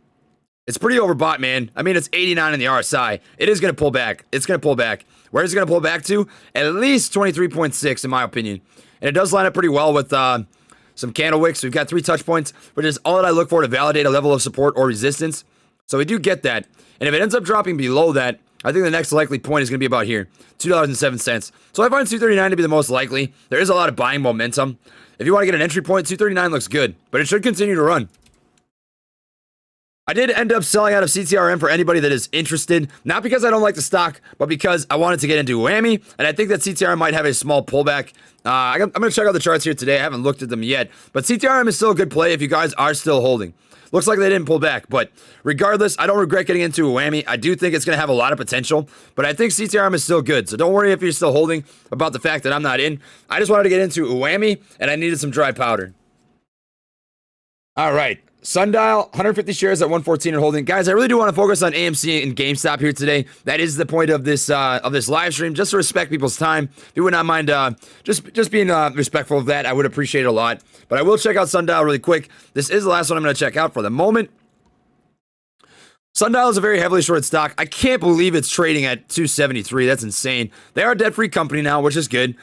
A: it's pretty overbought, man. I mean, it's 89 in the RSI. It is going to pull back. It's going to pull back. Where is it going to pull back to? At least 23.6, in my opinion. And it does line up pretty well with some candle wicks. We've got 3 touch points, which is all that I look for to validate a level of support or resistance. So we do get that. And if it ends up dropping below that, I think the next likely point is going to be about here, $2.07. So I find 239 to be the most likely. There is a lot of buying momentum. If you want to get an entry point, 239 looks good, but it should continue to run. I did end up selling out of CTRM for anybody that is interested, not because I don't like the stock, but because I wanted to get into whammy, and I think that CTRM might have a small pullback. I'm going to check out the charts here today. I haven't looked at them yet, but CTRM is still a good play if you guys are still holding. Looks like they didn't pull back, but regardless, I don't regret getting into a whammy. I do think it's going to have a lot of potential, but I think CTRM is still good, so don't worry if you're still holding about the fact that I'm not in. I just wanted to get into a whammy, and I needed some dry powder. All right. Sundial, 150 shares at 114 and holding. Guys, I really do want to focus on AMC and GameStop here today. That is the point of this live stream, just to respect people's time. If you would not mind just being respectful of that, I would appreciate it a lot. But I will check out Sundial really quick. This is the last one I'm going to check out for the moment. Sundial is a very heavily shorted stock. I can't believe it's trading at 273. That's insane. They are a debt-free company now, which is good.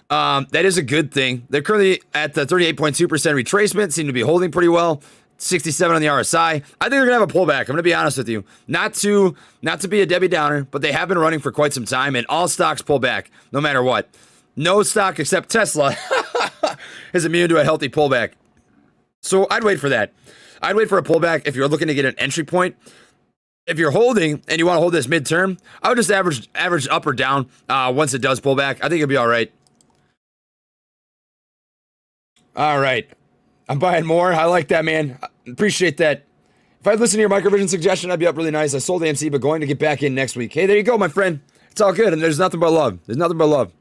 A: That is a good thing. They're currently at the 38.2% retracement, seem to be holding pretty well. 67 on the RSI. I think they're gonna have a pullback. I'm gonna be honest with you. Not to be a Debbie Downer, but they have been running for quite some time, and all stocks pull back no matter what. No stock except Tesla is immune to a healthy pullback. So I'd wait for that. I'd wait for a pullback if you're looking to get an entry point. If you're holding and you want to hold this midterm, I would just average up or down once it does pull back. I think it'll be all right. All right. I'm buying more. I like that, man. Appreciate that. If I'd listen to your microvision suggestion, I'd be up really nice. I sold AMC, but going to get back in next week. Hey, there you go, my friend. It's all good, and there's nothing but love. There's nothing but love.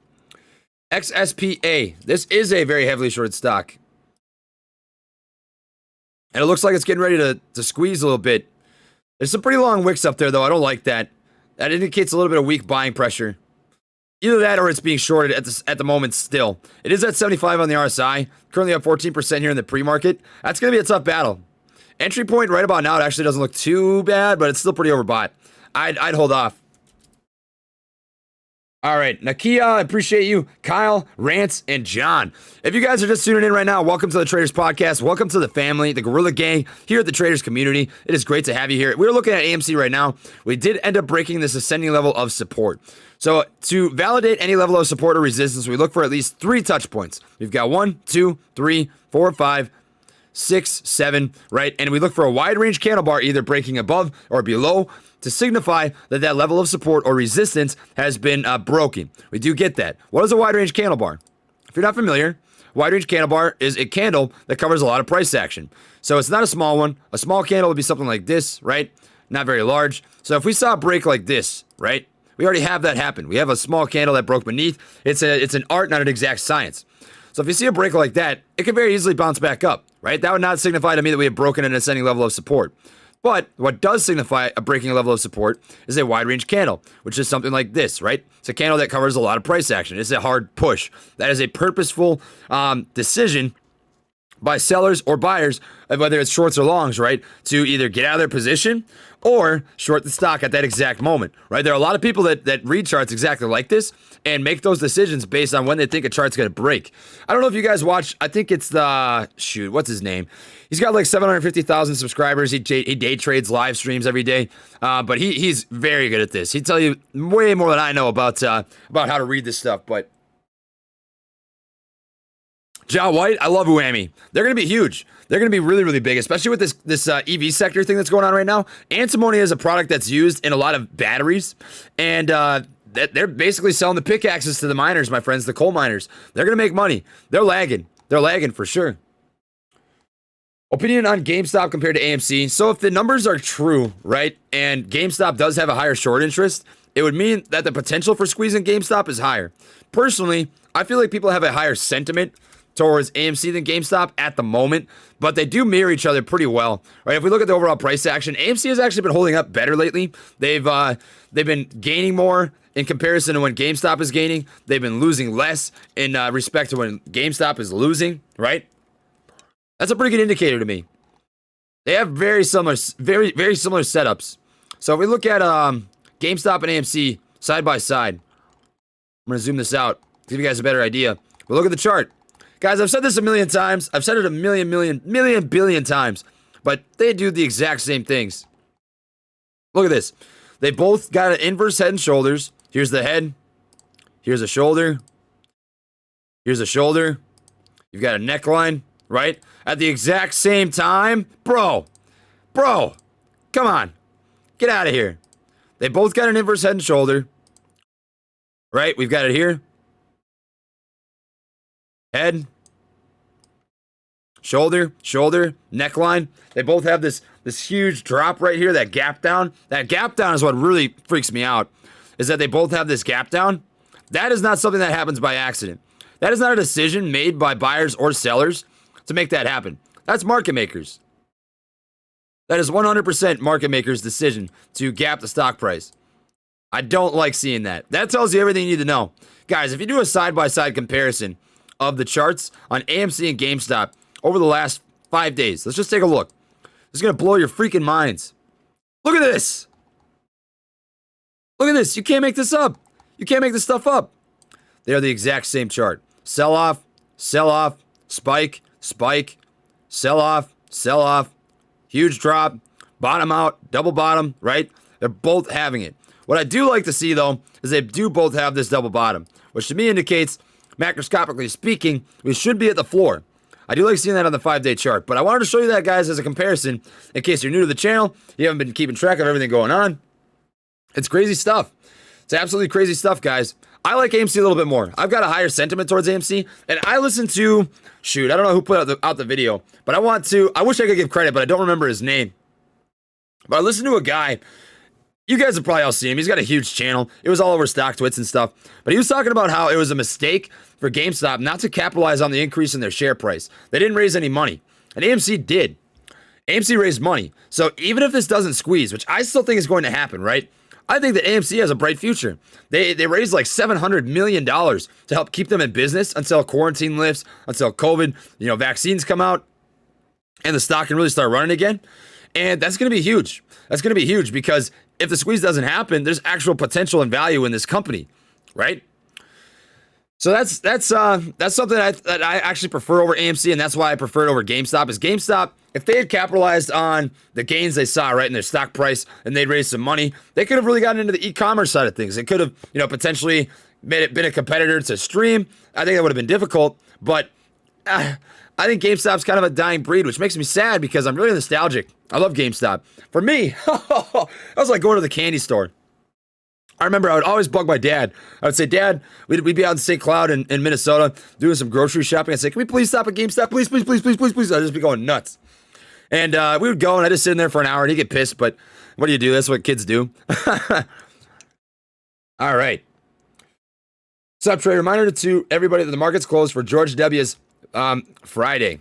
A: XSPA. This is a very heavily shorted stock. And it looks like it's getting ready to squeeze a little bit. There's some pretty long wicks up there, though. I don't like that. That indicates a little bit of weak buying pressure. Either that or it's being shorted at the moment still. It is at 75 on the RSI. Currently up 14% here in the pre-market. That's going to be a tough battle. Entry point right about now, it actually doesn't look too bad, but it's still pretty overbought. I'd hold off. All right, Nakia, I appreciate you. Kyle, Rance, and John. If you guys are just tuning in right now, welcome to the Traders Podcast. Welcome to the family, the Gorilla Gang, here at the Traders community. It is great to have you here. We're looking at AMC right now. We did end up breaking this ascending level of support. So to validate any level of support or resistance, we look for at least 3 touch points. We've got 1, 2, 3, 4, 5, 6, 7, right? And we look for a wide range candle bar either breaking above or below to signify that that level of support or resistance has been broken. We do get that. What is a wide range candle bar? If you're not familiar, wide range candle bar is a candle that covers a lot of price action. So it's not a small one. A small candle would be something like this, right? Not very large. So if we saw a break like this, right? We already have that happen. We have a small candle that broke beneath. It's an art, not an exact science. So if you see a break like that, it can very easily bounce back up, right? That would not signify to me that we have broken an ascending level of support. But what does signify a breaking level of support is a wide range candle, which is something like this, right? It's a candle that covers a lot of price action. It's a hard push. That is a purposeful decision by sellers or buyers, whether it's shorts or longs, right? To either get out of their position or short the stock at that exact moment, right? There are a lot of people that read charts exactly like this and make those decisions based on when they think a chart's going to break. I don't know if you guys watch, I think it's what's his name? He's got like 750,000 subscribers. He day trades live streams every day, but he's very good at this. He'd tell you way more than I know about how to read this stuff, but John White, I love Whammy. They're going to be huge. They're going to be really, really big, especially with this EV sector thing that's going on right now. Antimony is a product that's used in a lot of batteries, and they're basically selling the pickaxes to the miners, my friends, the coal miners. They're going to make money. They're lagging. They're lagging for sure. Opinion on GameStop compared to AMC. So if the numbers are true, right, and GameStop does have a higher short interest, it would mean that the potential for squeezing GameStop is higher. Personally, I feel like people have a higher sentiment towards AMC than GameStop at the moment, but they do mirror each other pretty well, right? If we look at the overall price action, AMC has actually been holding up better lately. They've been gaining more in comparison to when GameStop is gaining. They've been losing less in respect to when GameStop is losing, right? That's a pretty good indicator to me. They have very similar setups. So if we look at GameStop and AMC side by side, I'm gonna zoom this out, give you guys a better idea. But look at the chart. Guys, I've said this a million times. I've said it a million billion times. But they do the exact same things. Look at this. They both got an inverse head and shoulders. Here's the head. Here's a shoulder. Here's a shoulder. You've got a neckline, right? At the exact same time. Bro. Come on. Get out of here. They both got an inverse head and shoulder. Right? We've got it here. Head. Shoulder, neckline. They both have this huge drop right here, that gap down. That gap down is what really freaks me out, is that they both have this gap down. That is not something that happens by accident. That is not a decision made by buyers or sellers to make that happen. That's market makers. That is 100% market makers' decision to gap the stock price. I don't like seeing that. That tells you everything you need to know. Guys, if you do a side-by-side comparison of the charts on AMC and GameStop over the last 5 days, let's just take a look. This is going to blow your freaking minds. Look at this. Look at this. You can't make this up. You can't make this stuff up. They are the exact same chart. Sell off, spike, sell off, huge drop, bottom out, double bottom, right? They're both having it. What I do like to see, though, is they do both have this double bottom, which to me indicates, macroscopically speaking, we should be at the floor. I do like seeing that on the 5-day chart, but I wanted to show you that, guys, as a comparison, in case you're new to the channel, you haven't been keeping track of everything going on. It's crazy stuff. It's absolutely crazy stuff, guys. I like AMC a little bit more. I've got a higher sentiment towards AMC, and I listen to, I don't know who put out the video, but I wish I could give credit, but I don't remember his name. But I listened to a guy, you guys have probably all seen him, he's got a huge channel, it was all over StockTwits and stuff, but he was talking about how it was a mistake for GameStop not to capitalize on the increase in their share price. They didn't raise any money, and AMC did. AMC raised money, so even if this doesn't squeeze, which I still think is going to happen, right? I think that AMC has a bright future. They raised like $700 million to help keep them in business until quarantine lifts, until COVID, vaccines come out, and the stock can really start running again. And that's going to be huge. That's going to be huge because if the squeeze doesn't happen, there's actual potential and value in this company, right? So that's something that I actually prefer over AMC, and that's why I prefer it over GameStop. Is GameStop, if they had capitalized on the gains they saw right in their stock price and they'd raised some money, they could have really gotten into the e-commerce side of things. It could have, potentially been a competitor to Stream. I think that would have been difficult, but I think GameStop's kind of a dying breed, which makes me sad because I'm really nostalgic. I love GameStop. For me, that was like going to the candy store. I remember I would always bug my dad. I would say, Dad, we'd be out in St. Cloud in Minnesota doing some grocery shopping. I'd say, can we please stop at GameStop? Please. I'd just be going nuts. And we would go, and I'd just sit in there for an hour, and he'd get pissed, but what do you do? That's what kids do. All right. What's up, Trey? Reminder to everybody that the market's closed for George W.'s Friday.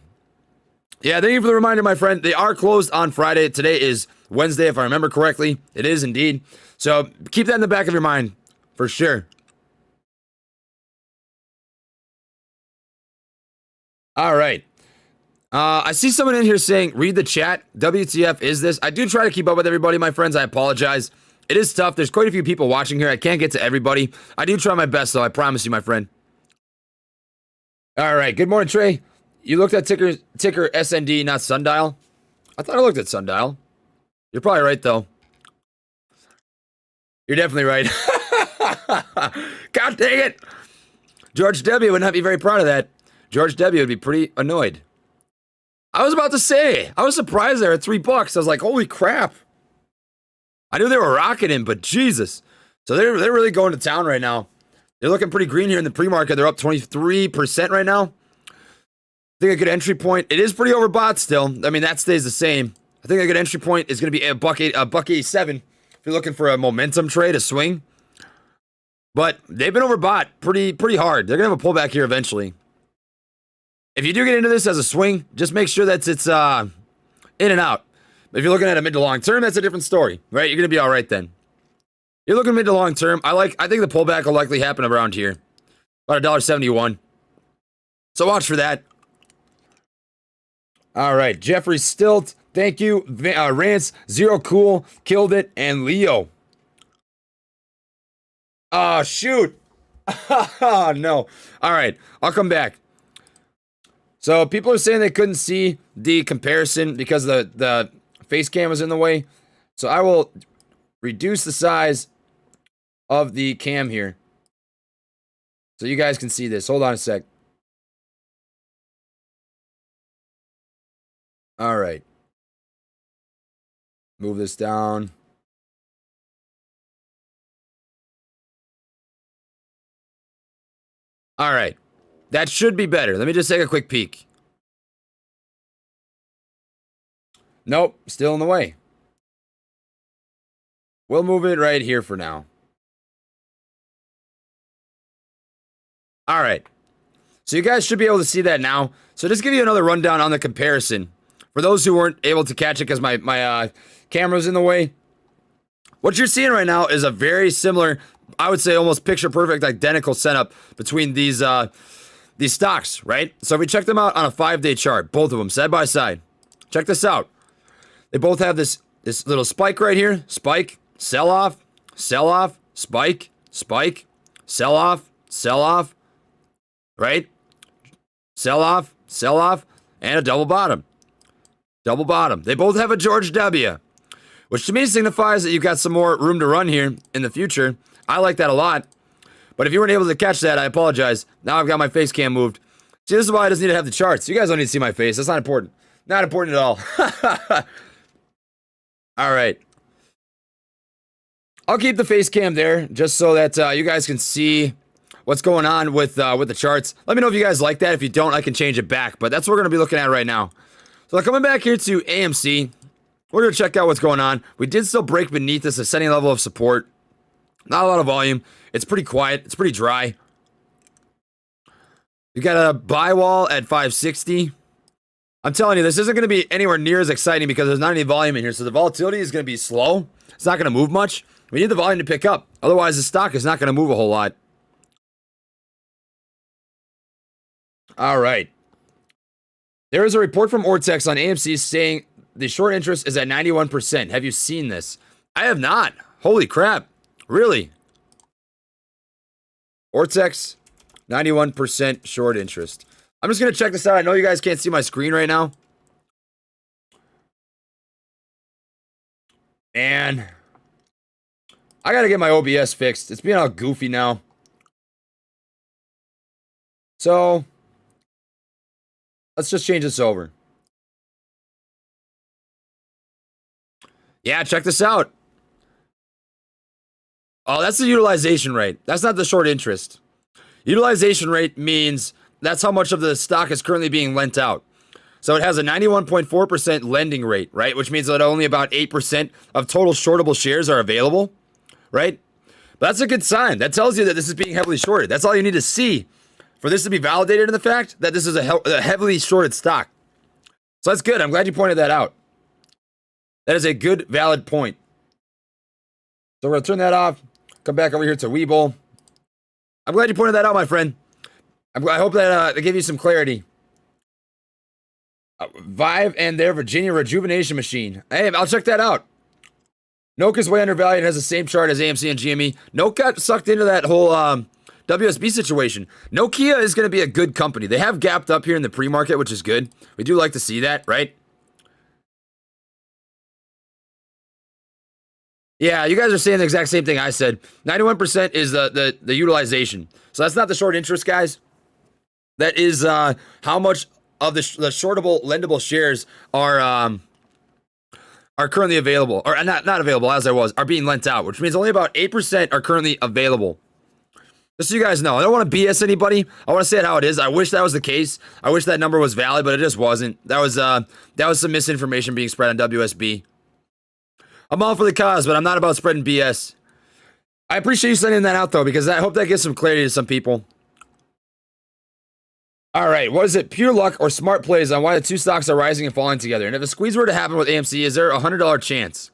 A: Yeah, thank you for the reminder, my friend. They are closed on Friday. Today is Wednesday, if I remember correctly. It is indeed. So keep that in the back of your mind, for sure. All right. I see someone in here saying, read the chat. WTF is this? I do try to keep up with everybody, my friends. I apologize. It is tough. There's quite a few people watching here. I can't get to everybody. I do try my best, though. I promise you, my friend. All right. Good morning, Trey. You looked at ticker SND, not Sundial? I thought I looked at Sundial. You're probably right, though. You're definitely right. God dang it. George W. would not be very proud of that. George W. would be pretty annoyed. I was about to say, I was surprised there at $3. I was like, holy crap. I knew they were rocking him, but Jesus. So they're really going to town right now. They're looking pretty green here in the pre-market. They're up 23% right now. I think a good entry point. It is pretty overbought still. I mean, that stays the same. I think a good entry point is going to be a buck 87 if you're looking for a momentum trade, a swing. But they've been overbought pretty hard. They're going to have a pullback here eventually. If you do get into this as a swing, just make sure that it's in and out. If you're looking at a mid to long term, that's a different story, right? You're going to be all right then. You're looking mid to long term. I think the pullback will likely happen around here. About $1.71. So watch for that. All right. Jeffrey Stilt. Thank you. Rance. Zero Cool. Killed it. And Leo. Oh, shoot. No. All right. I'll come back. So people are saying they couldn't see the comparison because the face cam was in the way. So I will reduce the size of the cam here so you guys can see this. Hold on a sec. All right. Move this down. All right. That should be better. Let me just take a quick peek. Nope, still in the way. We'll move it right here for now. All right. So you guys should be able to see that now. So just give you another rundown on the comparison. For those who weren't able to catch it because my camera's in the way. What you're seeing right now is a very similar, I would say almost picture perfect, identical setup between these stocks, right? So if we check them out on a 5-day chart, both of them side by side. Check this out. They both have this little spike right here. Spike, sell off, spike, spike, sell off, right? Sell off, and a double bottom. Double bottom. They both have a George W, which to me signifies that you've got some more room to run here in the future. I like that a lot. But if you weren't able to catch that, I apologize. Now I've got my face cam moved. See, this is why I just need to have the charts. You guys don't need to see my face. That's not important. Not important at all. All right. I'll keep the face cam there just so that you guys can see what's going on with the charts. Let me know if you guys like that. If you don't, I can change it back. But that's what we're going to be looking at right now. So coming back here to AMC, we're going to check out what's going on. We did still break beneath this ascending level of support. Not a lot of volume. It's pretty quiet. It's pretty dry. You got a buy wall at 560. I'm telling you, this isn't going to be anywhere near as exciting because there's not any volume in here. So the volatility is going to be slow. It's not going to move much. We need the volume to pick up. Otherwise, the stock is not going to move a whole lot. All right. There is a report from Ortex on AMC saying the short interest is at 91%. Have you seen this? I have not. Holy crap. Really? Ortex, 91% short interest. I'm just going to check this out. I know you guys can't see my screen right now. Man. I got to get my OBS fixed. It's being all goofy now. So, let's just change this over. Yeah, check this out. Oh, that's the utilization rate. That's not the short interest. Utilization rate means that's how much of the stock is currently being lent out. So it has a 91.4% lending rate, right? Which means that only about 8% of total shortable shares are available, right? But that's a good sign. That tells you that this is being heavily shorted. That's all you need to see for this to be validated in the fact that this is a heavily shorted stock. So that's good. I'm glad you pointed that out. That is a good, valid point. So we're going to turn that off. Come back over here to Webull. I'm glad you pointed that out, my friend. I hope that gave you some clarity. Vive and their Virginia Rejuvenation Machine. Hey, I'll check that out. Noke is way undervalued and has the same chart as AMC and GME. Noke got sucked into that whole WSB situation. Nokia is going to be a good company. They have gapped up here in the pre-market, which is good. We do like to see that, right? Yeah, you guys are saying the exact same thing I said. 91% is the utilization. So that's not the short interest, guys. That is how much of the shortable, lendable shares are currently available. Or not available, as I was, are being lent out. Which means only about 8% are currently available. Just so you guys know, I don't want to BS anybody. I want to say it how it is. I wish that was the case. I wish that number was valid, but it just wasn't. That was some misinformation being spread on WSB. I'm all for the cause, but I'm not about spreading BS. I appreciate you sending that out, though, because I hope that gives some clarity to some people. All right, what is it? Pure luck or smart plays on why the two stocks are rising and falling together? And if a squeeze were to happen with AMC, is there a $100 chance?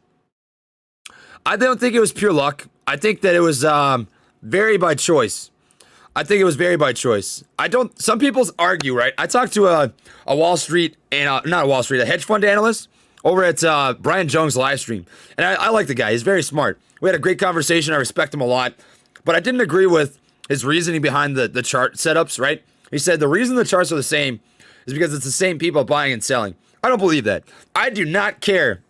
A: I don't think it was pure luck. I think that it was very by choice. I think it was very by choice. Some people argue, right? I talked to a Wall Street, and not a Wall Street, a hedge fund analyst over at Brian Jung's live stream. And I like the guy. He's very smart. We had a great conversation. I respect him a lot. But I didn't agree with his reasoning behind the chart setups, right? He said the reason the charts are the same is because it's the same people buying and selling. I don't believe that. I do not care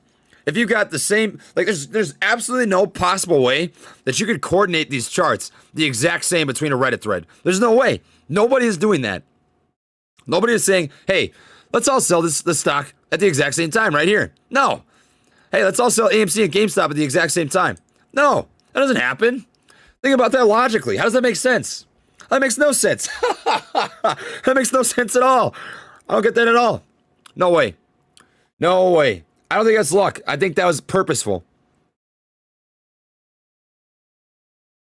A: if you got the same, like there's absolutely no possible way that you could coordinate these charts the exact same between a Reddit thread. There's no way. Nobody is doing that. Nobody is saying, hey, let's all sell this stock at the exact same time right here. No. hey, let's all sell AMC and GameStop at the exact same time. No, that doesn't happen. Think about that logically. How does that make sense? That makes no sense. That makes no sense at all. I don't get that at all. No way. No way. I don't think that's luck. I think that was purposeful.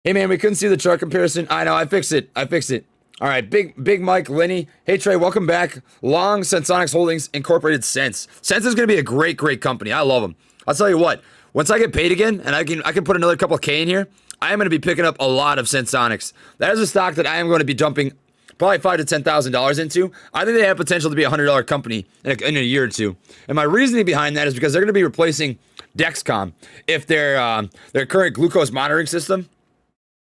A: Hey man, we couldn't see the chart comparison. I know, I fixed it. All right, big Mike Linney. Hey Trey, welcome back. Long Sensonics Holdings Incorporated Sense. Sense is gonna be a great company. I love them. I'll tell you what. Once I get paid again, and I can put another couple K in here, I am gonna be picking up a lot of Sensonics. That is a stock that I am going to be dumping probably $5,000 to $10,000 into. I think they have potential to be a $100 company in a year or two. And my reasoning behind that is because they're going to be replacing Dexcom if their current glucose monitoring system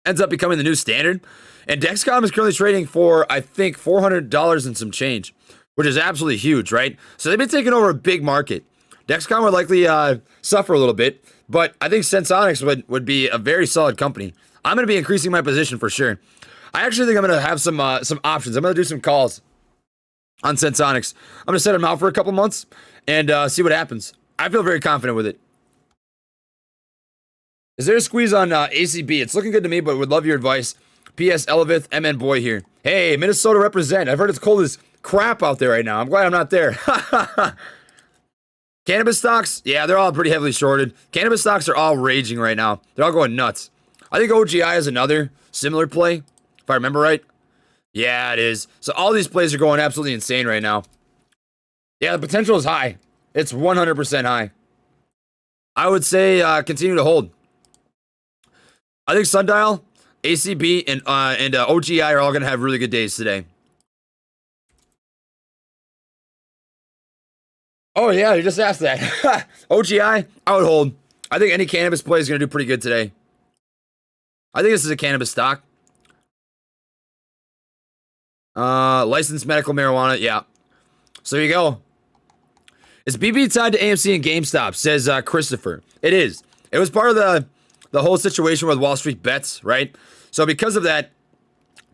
A: ends up becoming the new standard. And Dexcom is currently trading for, I think, $400 and some change, which is absolutely huge, right? So they've been taking over a big market. Dexcom would likely suffer a little bit, but I think Sensonics would be a very solid company. I'm going to be increasing my position for sure. I actually think I'm going to have some options. I'm going to do some calls on Sensonics. I'm going to set them out for a couple months and see what happens. I feel very confident with it. Is there a squeeze on ACB? It's looking good to me, but would love your advice. P.S. Elevith, MN Boy here. Hey, Minnesota represent. I've heard it's cold as crap out there right now. I'm glad I'm not there. Cannabis stocks? Yeah, they're all pretty heavily shorted. Cannabis stocks are all raging right now. They're all going nuts. I think OGI is another similar play, if I remember right. Yeah, it is. So all these plays are going absolutely insane right now. Yeah, the potential is high. It's 100% high. I would say continue to hold. I think Sundial, ACB, and OGI are all going to have really good days today. Oh, yeah, you just asked that. OGI, I would hold. I think any cannabis play is going to do pretty good today. I think this is a cannabis stock. Licensed medical marijuana, yeah. So there you go. Is BB tied to AMC and GameStop, says Christopher. It is. It was part of the whole situation with Wall Street bets, right? So because of that,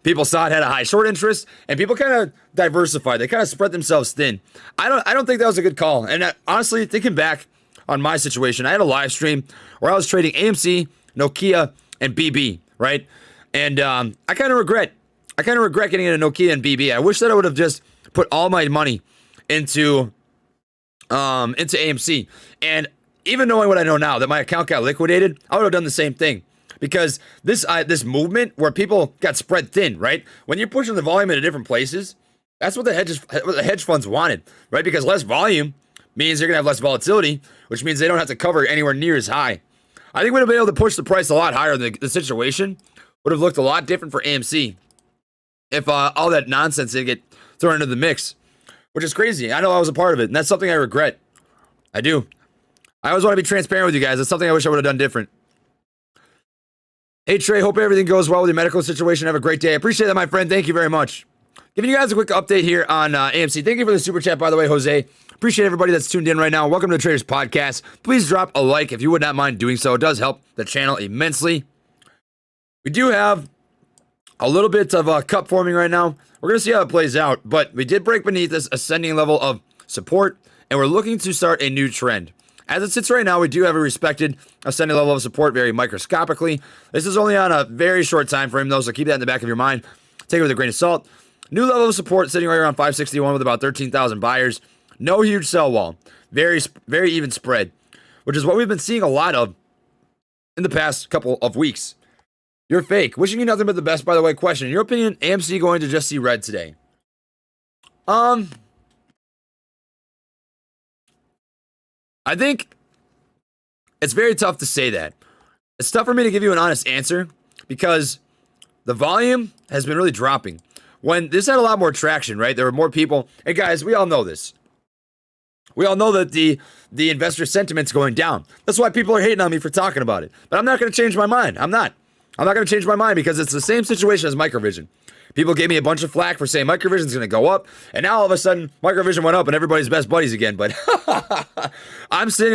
A: people saw it had a high short interest, and people kind of diversified. They kind of spread themselves thin. I don't think that was a good call. And honestly, thinking back on my situation, I had a live stream where I was trading AMC, Nokia, and BB, right? And I kind of regret getting into Nokia and BB. I wish that I would have just put all my money into AMC. And even knowing what I know now, that my account got liquidated, I would have done the same thing. Because this movement where people got spread thin, right? When you're pushing the volume into different places, that's what the hedge funds wanted, right? Because less volume means you're going to have less volatility, which means they don't have to cover anywhere near as high. I think we'd have been able to push the price a lot higher. The situation would have looked a lot different for AMC if all that nonsense didn't get thrown into the mix, which is crazy. I know I was a part of it, and that's something I regret. I do. I always want to be transparent with you guys. That's something I wish I would have done different. Hey, Trey, hope everything goes well with your medical situation. Have a great day. I appreciate that, my friend. Thank you very much. Giving you guys a quick update here on AMC. Thank you for the super chat, by the way, Jose. Appreciate everybody that's tuned in right now. Welcome to the Traders Podcast. Please drop a like if you would not mind doing so. It does help the channel immensely. We do have a little bit of a cup forming right now. We're going to see how it plays out, but we did break beneath this ascending level of support, and we're looking to start a new trend. As it sits right now, we do have a respected ascending level of support very microscopically. This is only on a very short time frame, though, so keep that in the back of your mind. Take it with a grain of salt. New level of support sitting right around 561 with about 13,000 buyers. No huge sell wall. Very even spread, which is what we've been seeing a lot of in the past couple of weeks. You're fake. Wishing you nothing but the best, by the way. Question. In your opinion, AMC going to just see red today? I think it's very tough to say that. It's tough for me to give you an honest answer because the volume has been really dropping. When this had a lot more traction, right? There were more people. And guys, we all know this. We all know that the investor sentiment's going down. That's why people are hating on me for talking about it. But I'm not going to change my mind. I'm not going to change my mind because it's the same situation as Microvision. People gave me a bunch of flack for saying Microvision's going to go up, and now all of a sudden Microvision went up and everybody's best buddies again. But I'm saying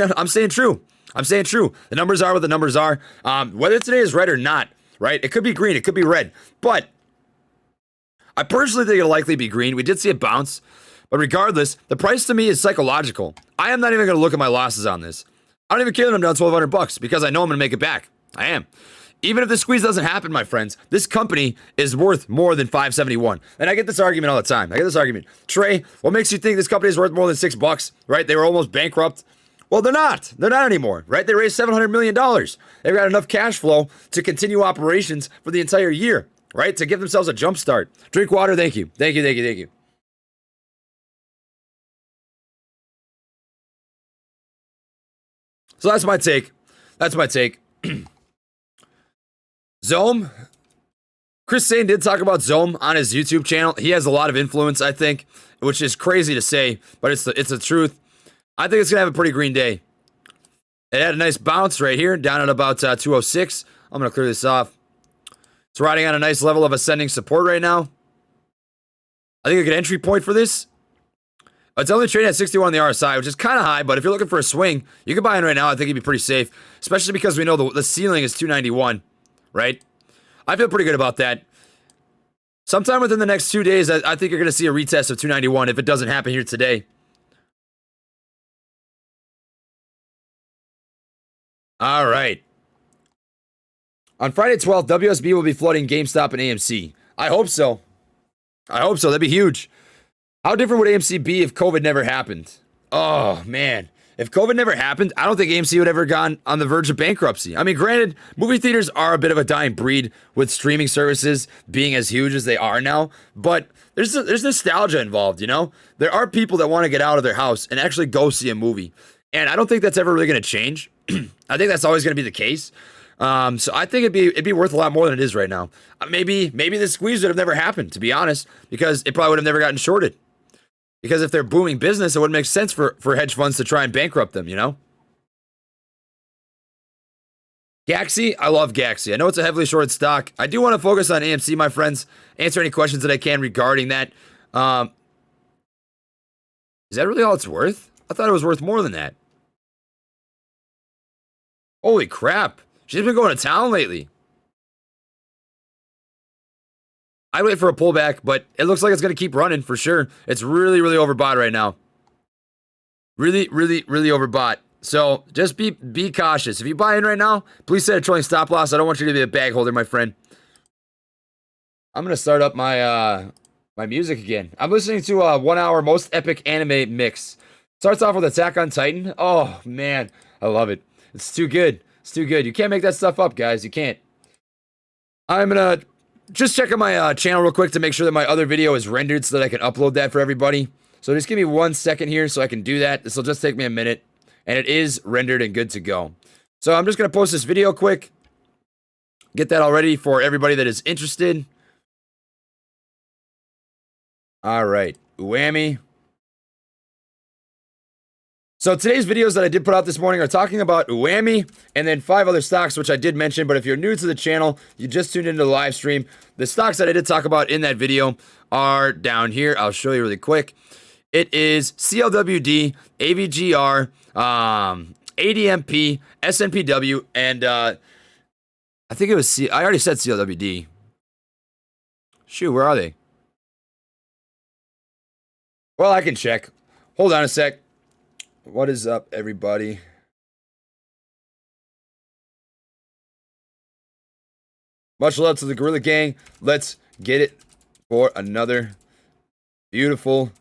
A: true. I'm saying true. The numbers are what the numbers are. Whether today is red or not, right? It could be green, it could be red. But I personally think it'll likely be green. We did see a bounce, but regardless, the price to me is psychological. I am not even going to look at my losses on this. I don't even care that I'm down $1,200 because I know I'm going to make it back. I am. Even if the squeeze doesn't happen, my friends, this company is worth more than $571. And I get this argument all the time. Trey, what makes you think this company is worth more than $6, right? They were almost bankrupt. Well, they're not. They're not anymore, right? They raised $700 million. They've got enough cash flow to continue operations for the entire year, right? To give themselves a jump start. Drink water. Thank you. Thank you. So that's my take. Zome. Chris Sane did talk about Zome on his YouTube channel. He has a lot of influence, I think, which is crazy to say, but it's the truth. I think it's going to have a pretty green day. It had a nice bounce right here, down at about 206. I'm going to clear this off. It's riding on a nice level of ascending support right now. I think a good entry point for this. It's only trading at 61 on the RSI, which is kind of high, but if you're looking for a swing, you can buy in right now. I think it'd be pretty safe, especially because we know the ceiling is 291, right? I feel pretty good about that. Sometime within the next 2 days, I think you're going to see a retest of 291 if it doesn't happen here today. All right. On Friday 12th, WSB will be flooding GameStop and AMC. I hope so. That'd be huge. How different would AMC be if COVID never happened? Oh, man. If COVID never happened, I don't think AMC would ever gone on the verge of bankruptcy. I mean, granted, movie theaters are a bit of a dying breed with streaming services being as huge as they are now, but there's nostalgia involved, you know? There are people that want to get out of their house and actually go see a movie. And I don't think that's ever really going to change. I think that's always going to be the case. So I think it'd be worth a lot more than it is right now. Maybe the squeeze would have never happened, to be honest, because it probably would have never gotten shorted. Because if they're booming business, it wouldn't make sense for hedge funds to try and bankrupt them, you know? Gaxi, I love Gaxi. I know it's a heavily shorted stock. I do want to focus on AMC, my friends. Answer any questions that I can regarding that. Is that really all it's worth? I thought it was worth more than that. Holy crap. She's been going to town lately. I'd wait for a pullback, but it looks like it's going to keep running for sure. It's really, really overbought right now. Really, really, really overbought. So just be cautious. If you buy in right now, please set a trailing stop loss. I don't want you to be a bag holder, my friend. I'm going to start up my my music again. I'm listening to a 1 hour most epic anime mix. Starts off with Attack on Titan. Oh, man. I love it. It's too good. It's too good. You can't make that stuff up, guys. You can't. I'm going to just check out my channel real quick to make sure that my other video is rendered so that I can upload that for everybody. So just give me 1 second here so I can do that. This will just take me a minute. And it is rendered and good to go. So I'm just going to post this video quick. Get that all ready for everybody that is interested. All right. Whammy. So today's videos that I did put out this morning are talking about Whammy and then 5 other stocks, which I did mention. But if you're new to the channel, you just tuned into the live stream. The stocks that I did talk about in that video are down here. I'll show you really quick. It is CLWD, AVGR, ADMP, SNPW, and I think it was I already said CLWD. Shoot, where are they? Well, I can check. Hold on a sec. What is up, everybody? Much love to the Gorilla Gang. Let's get it for another beautiful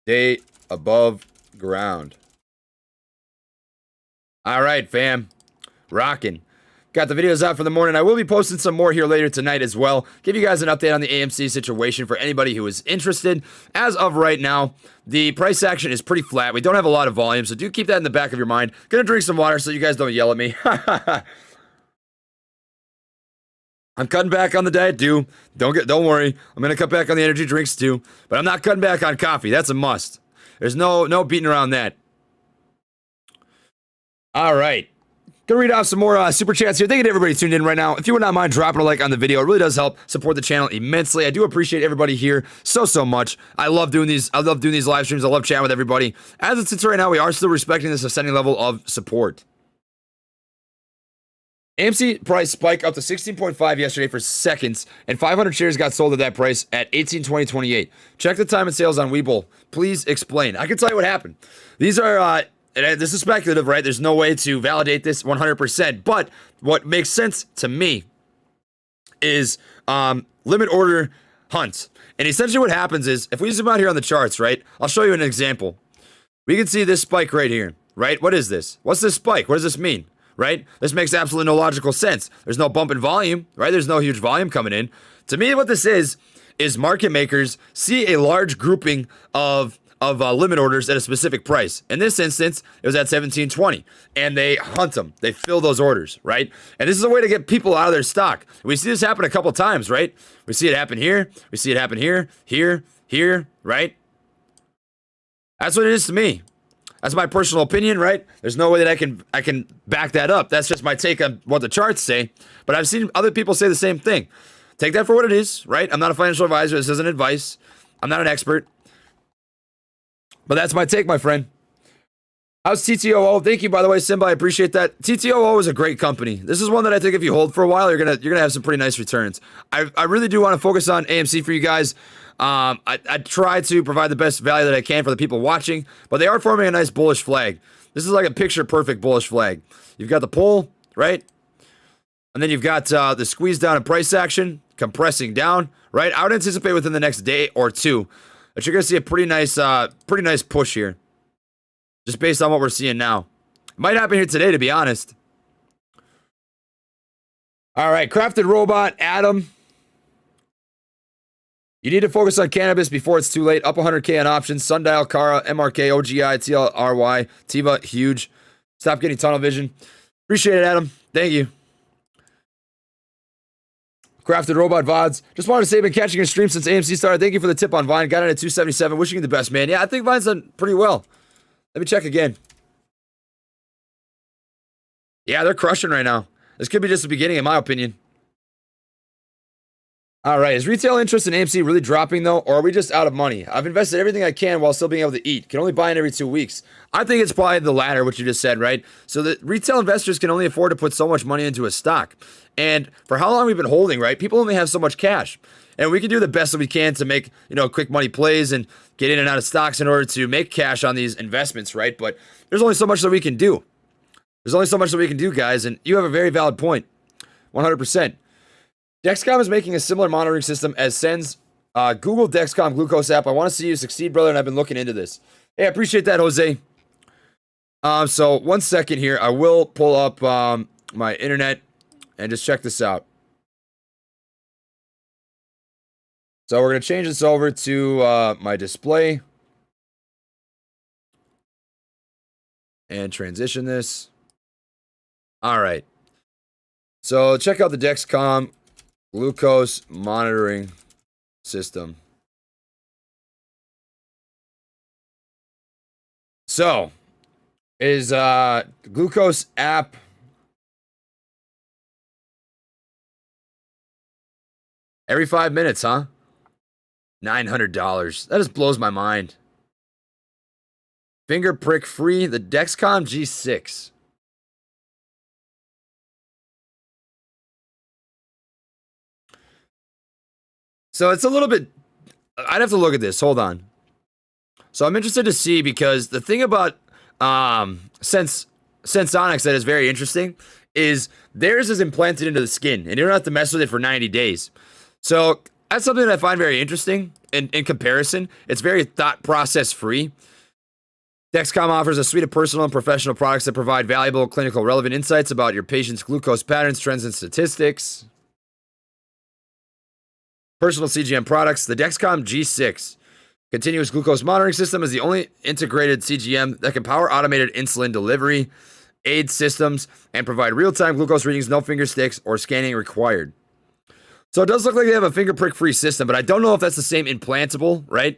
A: day above ground. All right, fam. Rocking. Got the videos out for the morning. I will be posting some more here later tonight as well. Give you guys an update on the AMC situation for anybody who is interested. As of right now, the price action is pretty flat. We don't have a lot of volume, so do keep that in the back of your mind. Gonna drink some water so you guys don't yell at me. I'm cutting back on the diet too. Don't worry. I'm gonna cut back on the energy drinks too. But I'm not cutting back on coffee. That's a must. There's no beating around that. All right. Gonna read off some more super chats here. Thank you to everybody tuned in right now. If you would not mind dropping a like on the video, it really does help support the channel immensely. I do appreciate everybody here so much. I love doing these. I love doing these live streams. I love chatting with everybody. As it sits right now, we are still respecting this ascending level of support. AMC price spike up to 16.5 yesterday for seconds, and 500 shares got sold at that price at 18.20.28. Check the time and sales on Webull. Please explain. I can tell you what happened. These are and this is speculative, right? There's no way to validate this 100%. But what makes sense to me is limit order hunt. And essentially what happens is, if we zoom out here on the charts, right? I'll show you an example. We can see this spike right here, right? What is this? What's this spike? What does this mean, right? This makes absolutely no logical sense. There's no bump in volume, right? There's no huge volume coming in. To me, what this is market makers see a large grouping of limit orders at a specific price. In this instance, it was at 17.20, and they hunt them. They fill those orders, right? And this is a way to get people out of their stock. We see this happen a couple times, right? We see it happen here. We see it happen here, here, right? That's what it is to me. That's my personal opinion, right? There's no way that I can back that up. That's just my take on what the charts say. But I've seen other people say the same thing. Take that for what it is, right? I'm not a financial advisor. This isn't advice. I'm not an expert. But that's my take, my friend. How's TTOO? Thank you, by the way, Simba. I appreciate that. TTOO is a great company. This is one that I think if you hold for a while, you're gonna have some pretty nice returns. I really do want to focus on AMC for you guys. I try to provide the best value that I can for the people watching, but they are forming a nice bullish flag. This is like a picture-perfect bullish flag. You've got the pull, right? And then you've got the squeeze down in price action, compressing down, right? I would anticipate within the next day or two that you're going to see a pretty nice push here, just based on what we're seeing now. It might happen here today, to be honest. All right, Crafted Robot, Adam. You need to focus on cannabis before it's too late. Up 100K on options. Sundial, Cara, MRK, OGI, TLRY, Tiva, huge. Stop getting tunnel vision. Appreciate it, Adam. Thank you. Crafted Robot VODs. Just wanted to say, been catching your stream since AMC started. Thank you for the tip on Vine. Got it at 277. Wishing you the best, man. Yeah, I think Vine's done pretty well. Let me check again. Yeah, they're crushing right now. This could be just the beginning, in my opinion. All right, is retail interest in AMC really dropping, though, or are we just out of money? I've invested everything I can while still being able to eat. Can only buy in every 2 weeks. I think it's probably the latter, what you just said, right? So the retail investors can only afford to put so much money into a stock. And for how long we've been holding, right, people only have so much cash. And we can do the best that we can to make, quick money plays and get in and out of stocks in order to make cash on these investments, right? But there's only so much that we can do. There's only so much that we can do, guys, and you have a very valid point. 100%. Dexcom is making a similar monitoring system as Sen's Google Dexcom glucose app. I want to see you succeed, brother, and I've been looking into this. Hey, I appreciate that, Jose. So 1 second here. I will pull up my internet and just check this out. So we're going to change this over to my display and transition this. All right. So check out the Dexcom glucose monitoring system. So, is glucose app every 5 minutes, huh? $900. That just blows my mind. Finger prick free, the Dexcom G6. So it's a little bit, I'd have to look at this. Hold on. So I'm interested to see, because the thing about Sensonics that is very interesting is theirs is implanted into the skin, and you don't have to mess with it for 90 days. So that's something that I find very interesting in comparison. It's very thought process free. Dexcom offers a suite of personal and professional products that provide valuable clinical relevant insights about your patient's glucose patterns, trends, and statistics. Personal CGM products. The Dexcom G6 continuous glucose monitoring system is the only integrated CGM that can power automated insulin delivery, aid systems, and provide real-time glucose readings, no finger sticks or scanning required. So it does look like they have a finger prick-free system, but I don't know if that's the same implantable, right,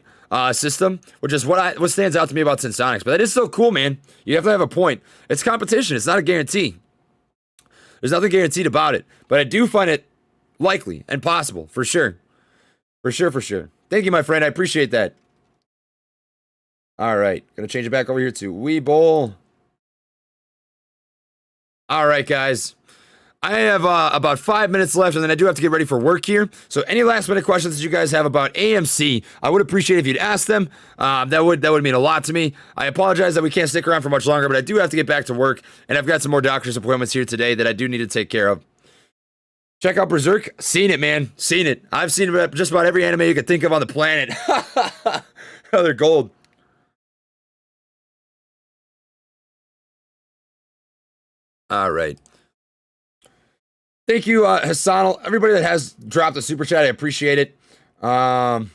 A: system, which is what stands out to me about Sensonics. But that is so cool, man. You definitely have a point. It's competition. It's not a guarantee. There's nothing guaranteed about it, but I do find it likely and possible, for sure. For sure. Thank you, my friend. I appreciate that. All right. Gonna change it back over here to Webull. All right, guys. I have about 5 minutes left, and then I do have to get ready for work here. So any last minute questions that you guys have about AMC, I would appreciate if you'd ask them. That would mean a lot to me. I apologize that we can't stick around for much longer, but I do have to get back to work, and I've got some more doctor's appointments here today that I do need to take care of. Check out Berserk. Seen it, man. Seen it. I've seen just about every anime you could think of on the planet. Oh, they're gold. All right. Thank you, Hassan. Everybody that has dropped a super chat, I appreciate it. Sean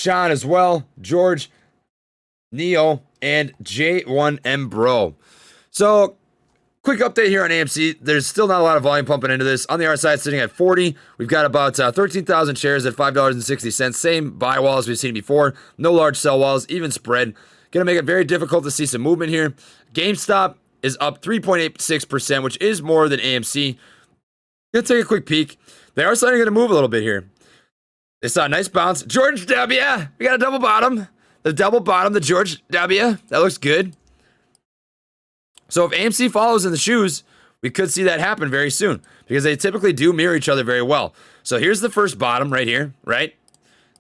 A: as well, George, Neo, and J1M Bro. So, quick update here on AMC. There's still not a lot of volume pumping into this. On the R side, sitting at 40. We've got about 13,000 shares at $5.60. Same buy walls we've seen before. No large sell walls, even spread. Going to make it very difficult to see some movement here. GameStop is up 3.86%, which is more than AMC. Gonna take a quick peek. They are starting to move a little bit here. They saw a nice bounce. George W. We got a double bottom. The double bottom, the George W. That looks good. So if AMC follows in the shoes, we could see that happen very soon because they typically do mirror each other very well. So here's the first bottom right here, right?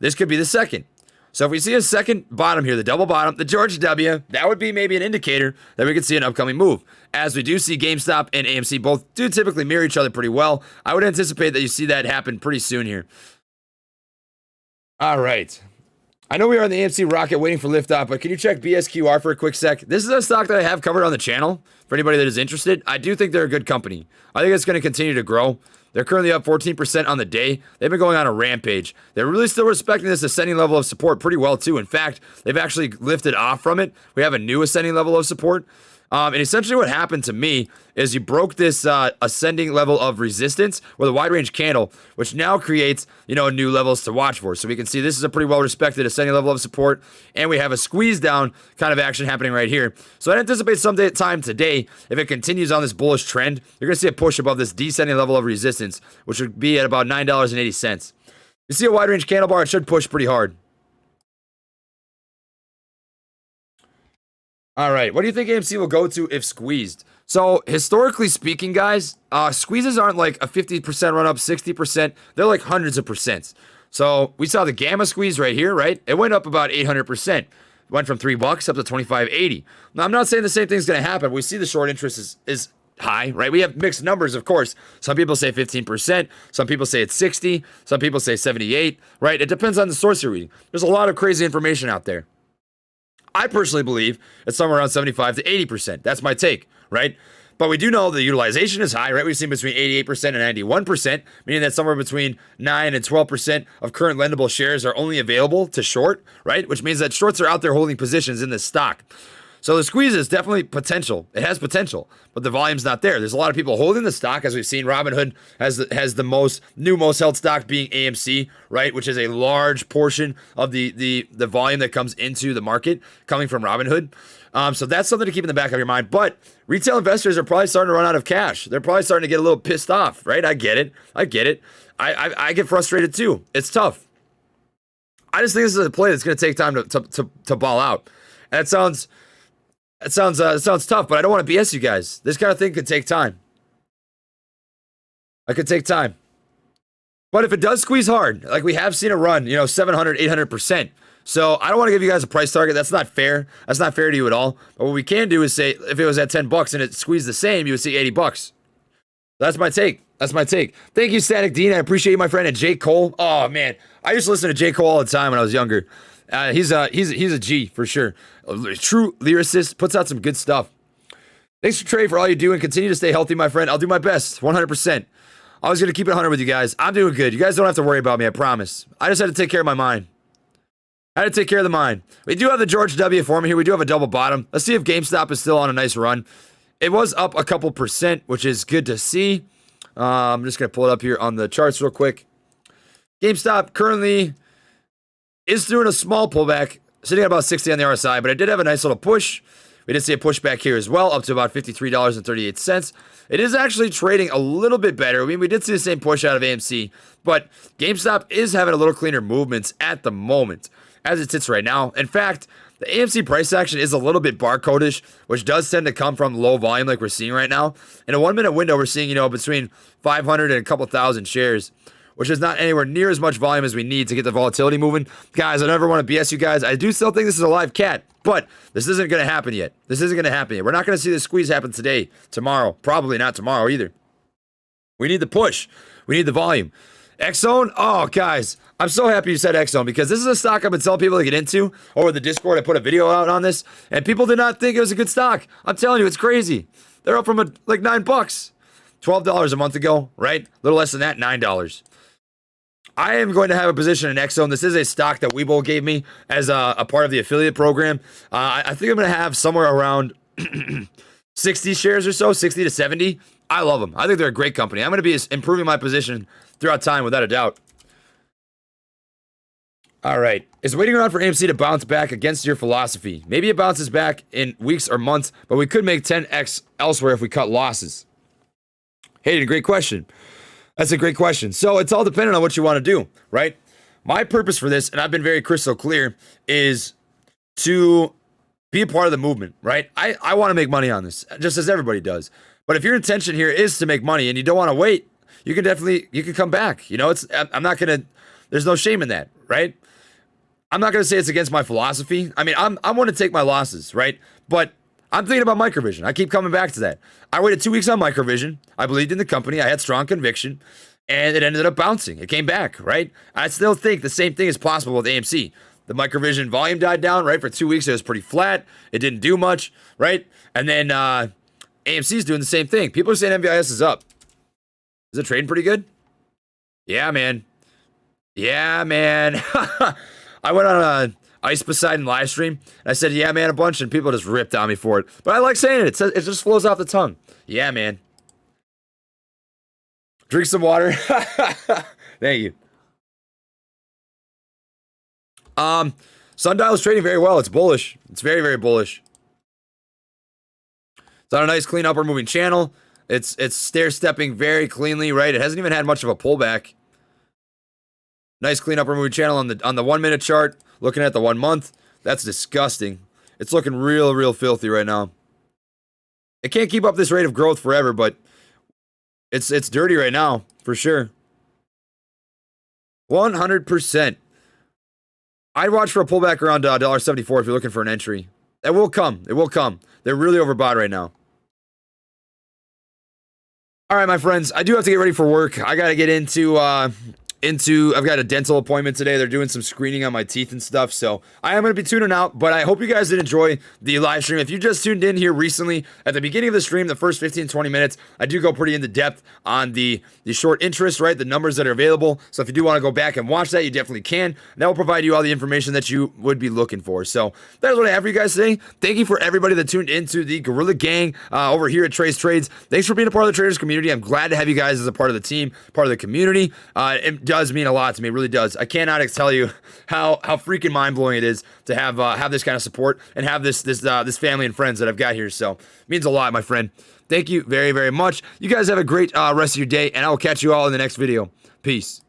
A: This could be the second. So if we see a second bottom here, the double bottom, the George W, that would be maybe an indicator that we could see an upcoming move. As we do see GameStop and AMC both do typically mirror each other pretty well. I would anticipate that you see that happen pretty soon here. All right. I know we are on the AMC rocket waiting for liftoff, but can you check BSQR for a quick sec? This is a stock that I have covered on the channel for anybody that is interested. I do think they're a good company. I think it's going to continue to grow. They're currently up 14% on the day. They've been going on a rampage. They're really still respecting this ascending level of support pretty well, too. In fact, they've actually lifted off from it. We have a new ascending level of support. And essentially what happened to me is you broke this ascending level of resistance with a wide range candle, which now creates, new levels to watch for. So we can see this is a pretty well respected ascending level of support, and we have a squeeze down kind of action happening right here. So I anticipate sometime today, if it continues on this bullish trend, you're going to see a push above this descending level of resistance, which would be at about $9.80. You see a wide range candle bar, it should push pretty hard. All right, what do you think AMC will go to if squeezed? So, historically speaking, guys, squeezes aren't like a 50% run up, 60%. They're like hundreds of percents. So, we saw the gamma squeeze right here, right? It went up about 800%. Went from $3 up to $25.80. Now, I'm not saying the same thing's going to happen. We see the short interest is high, right? We have mixed numbers, of course. Some people say 15%. Some people say it's 60. Some people say 78, right? It depends on the source you're reading. There's a lot of crazy information out there. I personally believe it's somewhere around 75 to 80%. That's my take, right? But we do know the utilization is high, right? We've seen between 88% and 91%, meaning that somewhere between 9 and 12% of current lendable shares are only available to short, right? Which means that shorts are out there holding positions in this stock. So the squeeze is definitely potential. It has potential, but the volume's not there. There's a lot of people holding the stock, as we've seen. Robinhood has the most held stock being AMC, right? Which is a large portion of the volume that comes into the market coming from Robinhood. So that's something to keep in the back of your mind. But retail investors are probably starting to run out of cash. They're probably starting to get a little pissed off, right? I get it. I get frustrated too. It's tough. I just think this is a play that's going to take time to ball out. And it sounds tough, but I don't want to BS you guys. This kind of thing could take time. It could take time. But if it does squeeze hard, like we have seen it run, 700, 800%. So I don't want to give you guys a price target. That's not fair. That's not fair to you at all. But what we can do is say, if it was at $10 and it squeezed the same, you would see $80. That's my take. Thank you, Static Dean. I appreciate you, my friend. And J. Cole. Oh, man. I used to listen to J. Cole all the time when I was younger. He's a G for sure. A true lyricist, puts out some good stuff. Thanks for Trey for all you do and continue to stay healthy, my friend. I'll do my best, 100%. I was going to keep it 100 with you guys. I'm doing good. You guys don't have to worry about me, I promise. I just had to take care of my mind. I had to take care of the mind. We do have the George W form here. We do have a double bottom. Let's see if GameStop is still on a nice run. It was up a couple percent, which is good to see. I'm just going to pull it up here on the charts real quick. GameStop currently is doing a small pullback, sitting at about 60 on the RSI, but it did have a nice little push. We did see a pushback here as well, up to about $53.38. It is actually trading a little bit better. I mean, we did see the same push out of AMC, but GameStop is having a little cleaner movements at the moment, as it sits right now. In fact, The AMC price action is a little bit barcode-ish, which does tend to come from low volume like we're seeing right now. In a 1 minute window, we're seeing, between 500 and a couple thousand shares, which is not anywhere near as much volume as we need to get the volatility moving. Guys, I never want to BS you guys. I do still think this is a live cat, but this isn't going to happen yet. We're not going to see this squeeze happen today, tomorrow, probably not tomorrow either. We need the push. We need the volume. X-Zone? Oh, guys, I'm so happy you said X-Zone because this is a stock I've been telling people to get into. Over the Discord, I put a video out on this, and people did not think it was a good stock. I'm telling you, it's crazy. They're up from like $9. $12 a month ago, right? A little less than that, $9. I am going to have a position in X-Zone. This is a stock that Webull gave me as a part of the affiliate program. I think I'm going to have somewhere around 60 shares or so, 60 to 70. I love them. I think they're a great company. I'm going to be improving my position throughout time without a doubt. All right. Is waiting around for AMC to bounce back against your philosophy? Maybe it bounces back in weeks or months, but we could make 10x elsewhere if we cut losses. Hayden, great question. That's a great question. So it's all dependent on what you want to do, right? My purpose for this, and I've been very crystal clear, is to be a part of the movement, right? I want to make money on this, just as everybody does. But if your intention here is to make money and you don't want to wait, you can come back. I'm not going to, there's no shame in that, right? I'm not going to say it's against my philosophy. I mean, I want to take my losses, right? But I'm thinking about Microvision. I keep coming back to that. I waited 2 weeks on Microvision. I believed in the company. I had strong conviction, and it ended up bouncing. It came back, right? I still think the same thing is possible with AMC. The Microvision volume died down, right? For 2 weeks, it was pretty flat. It didn't do much, right? And then AMC is doing the same thing. People are saying MVIS is up. Is it trading pretty good? Yeah, man. I went on a Ice Poseidon live stream, and I said, yeah, man, a bunch, and people just ripped on me for it. But I like saying it. It just flows off the tongue. Yeah, man. Drink some water. Thank you. Sundial is trading very well. It's bullish. It's very, very bullish. It's on a nice, clean upward moving channel. It's stair-stepping very cleanly, right? It hasn't even had much of a pullback. Nice, clean upward moving channel on the 1 minute chart. Looking at the 1 month, that's disgusting. It's looking real filthy right now. It can't keep up this rate of growth forever, but it's dirty right now, for sure. 100%. I'd watch for a pullback around $1.74 if you're looking for an entry. It will come. It will come. They're really overbought right now. All right, my friends, I do have to get ready for work. I got to get into I've got a dental appointment today. They're doing some screening on my teeth and stuff, so I am going to be tuning out, but I hope you guys did enjoy the live stream. If you just tuned in here recently, at the beginning of the stream, the first 15-20 minutes, I do go pretty into depth on the short interest, right, the numbers that are available, so if you do want to go back and watch that, you definitely can. That will provide you all the information that you would be looking for. So that's what I have for you guys today. Thank you for everybody that tuned into the Gorilla Gang over here at Trey's Trades. Thanks for being a part of the traders community. I'm glad to have you guys as a part of the team, part of the community. It does mean a lot to me. It really does. I cannot tell you how freaking mind-blowing it is to have this kind of support and have this family and friends that I've got here. So it means a lot, my friend. Thank you very, very much. You guys have a great rest of your day, and I will catch you all in the next video. Peace.